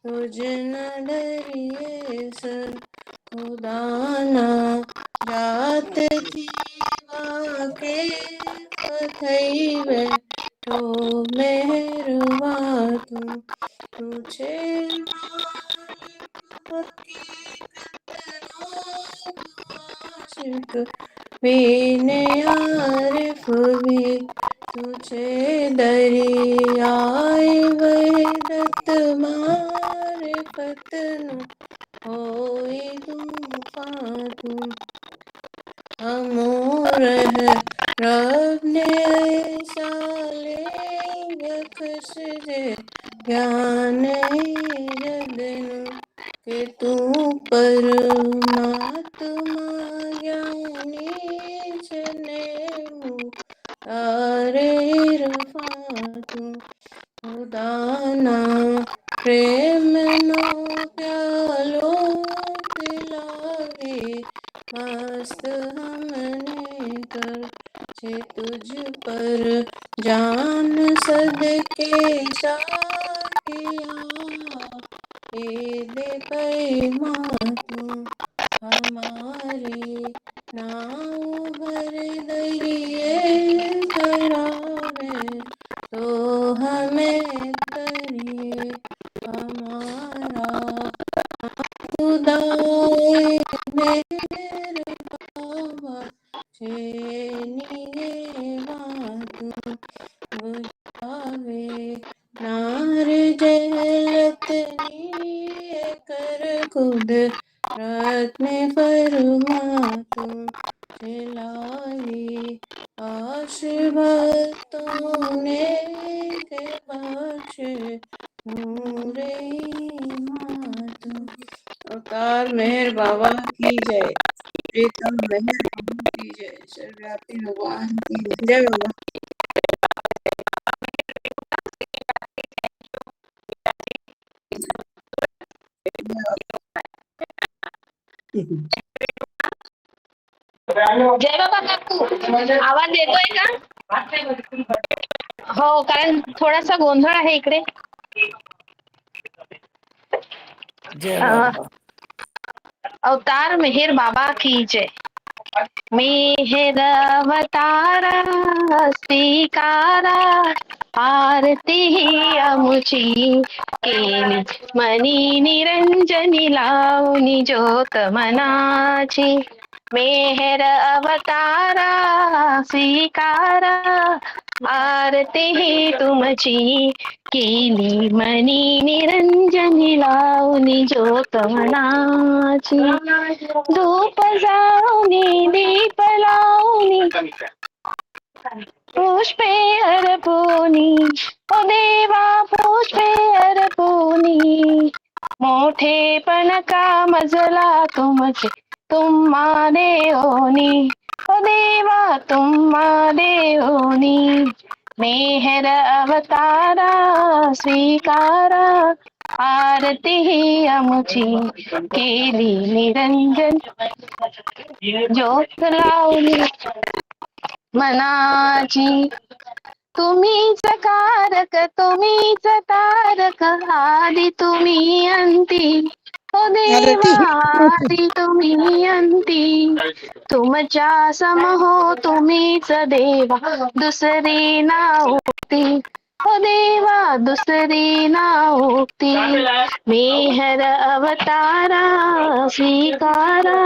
तुझ न डरिए सर खुदाना जात जीवा के पथई बैठो मेहरबा तुम तुझे आशिक वीने आरिफ भी तुझे दरियाए वहदत मारिफत न होई तूफान अमोर है रब ने ऐसा लेखस जे ज्ञान जगनु के तू परमात्मा ज्ञानी जने तारे रफातु उदाना प्रेम नो प्यालो पिलावे मस्त हमने कर छे तुझ पर जान सदके साकिया ए दे पैमातु हमारे नाव भर दरिए करावे तो हमें तरिए हमारा खुदाए मेरे बाबा चेनिए बातु बुझावे नार जहलत नीए कर खुद रत्न फरमातु चलाई आश भक्तों ने के बख्श नूरे मातु। अवतार मेहर बाबा की जय, प्रीतम मेहर बाबा की जय, सर्वव्यापी भगवान की जय। जय बाबा। जय बाबा काकू, आवाज येतोय का? हो, कारण थोडासा गोंधळ आहे इकडे. अवतार मेहर बाबा की जय. मेहर अवतारा स्वीकारा आरती ही आमुची केली मनी निरंजनी लावणी ज्योत मनाची. मेहर अवतारा स्वीकारा आरती ही तुमची केली मनी निरंजनी लावणी ज्योत मनाची. धूप जाऊनी दीप लावणी पुष्पे अर्पणी ओ देवा पुष्पे अर्पणी. मोठेपण का मजला तुमचे तुम्हा देवनी ओ देवा तुम्हा देवनी. मेहर अवतारा स्वीकारा आरती ही आमुची केली निरंजन ज्योत लावली मनाची. तुम्हीच कारक तुम्हीच तारक आदि तुम्ही अंती ओ देवा आदि तुम्ही अंती. तुमच्या सम हो तुम्हीच देवा दुसरी नावती ओ देवा दुसरी नावती. मेहर अवतारा स्वीकारा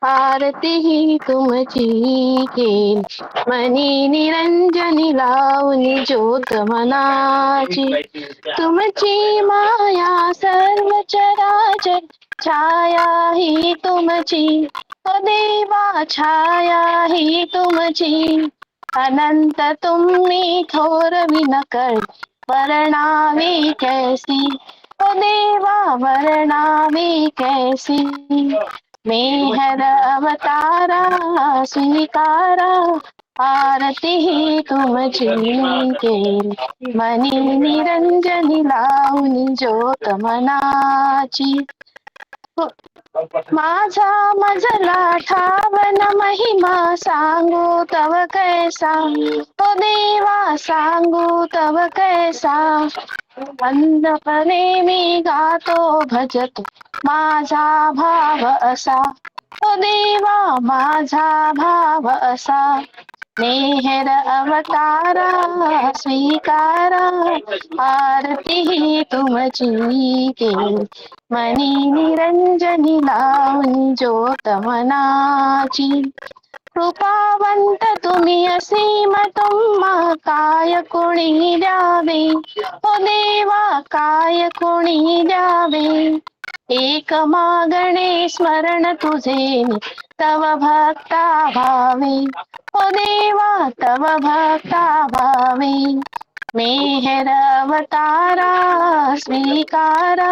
आरती ही तुमची केली मनी निरंजनी लावणी ज्योत मनाची. तुमची माया सर्व चराचर छाया ही तुमची ओ देवा छाया ही तुमची. अनंत तुम्ही थोर विनकळ वर्णावी कैसी ओ देवा वर्णावी कैसी. मेहर अवतारा स्वीकारा आरती ही तुमची केली मनी निरंजनी लावणी ज्योत मनाची. माझा मजला ठावन महिमा सांगू तव कैसा ओ देवा सांगू तव कैसा. अंधपणे मी गातो भजतो माझा भाव असा ओ देवा माझा भाव असा. मेहर अवतारा स्वीकारा आरती ही तुमची केली मनी निरंजनी लावून ज्योत मनाची कृपावंत तुम्ही असीम तुम्हा काय कोणी द्यावे ओ देवा काय कोणी द्यावे एक मागणे स्मरण तुझे तव भक्ता भावे ओ देवा तव भक्ता भावे मेहर अवतारा स्वीकारा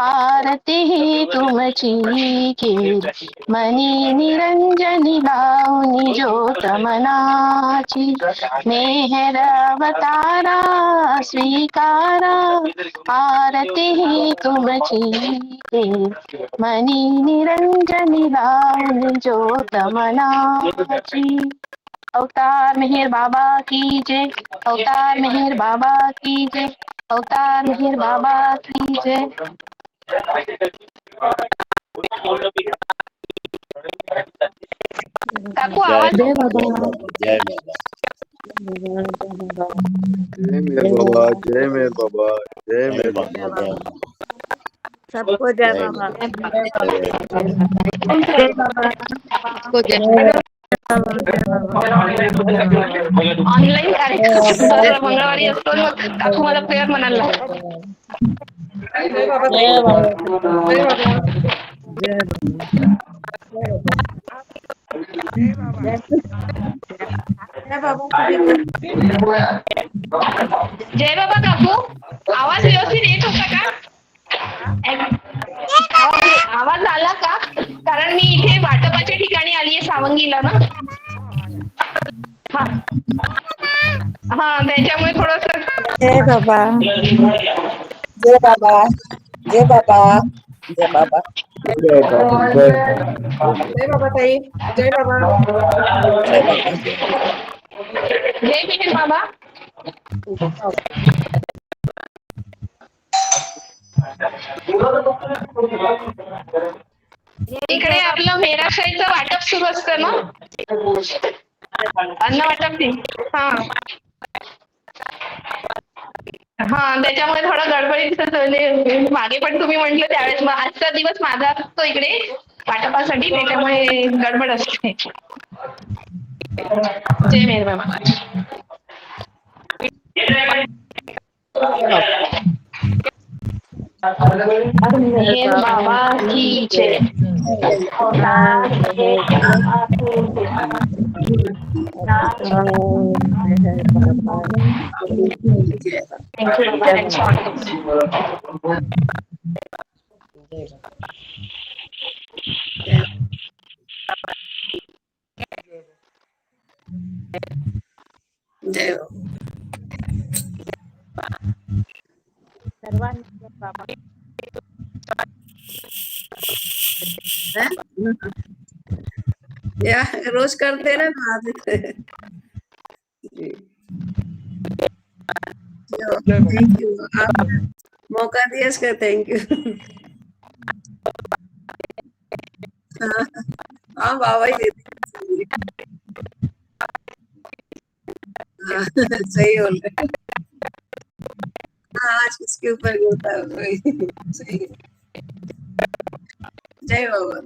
आरती ही तुमची केली मनी निरंजनी लावून ज्योत मनाची मेहर अवतारा स्वीकारा आरती ही तुमची केली मनी निरंजनी लावून ज्योत मनाची अवतार मेहर बाबा की जय अवतार मेहर बाबा की जय अवतार मेहर बाबा की जय काकू आवाज जय बाबा जय बाबा जय मेर बाबा जय मेर बाबा सबको जय बाबा। ऑनलाईन कार्यक्रम मंगळवारी असतो मग काकू मला प्रेयर म्हणाला जय बाबा काकू आवाज व्यवस्थित येत होता का आवाज आला का कारण मी इथे वाटपाच्या ठिकाणी आली आहे सावंगीला ना हा हा त्याच्यामुळे थोडस जय बाबा जय बाबा जय बाबा जय बाबा जय बाबा ताई जय बाबा जय बाबा जय भीम बाबा इकडे आपलं मेराशाईचं वाटप सुरू असतं ना अन्न वाटप ते हा हा त्याच्यामुळे थोडं गडबडीत मागे पण तुम्ही म्हंटल त्यावेळेस आजचा दिवस माझा असतो इकडे वाटपासाठी त्याच्यामुळे गडबड असते जय मेहर बाबा मेहर बाबा की जय जय या रोज करते ना आज थैंक यू आप मौका दिया इसका थैंक यू हाँ बाबा ही देते सही बोल रहे हाँ आज किसके ऊपर होता है वही सही जय बाबा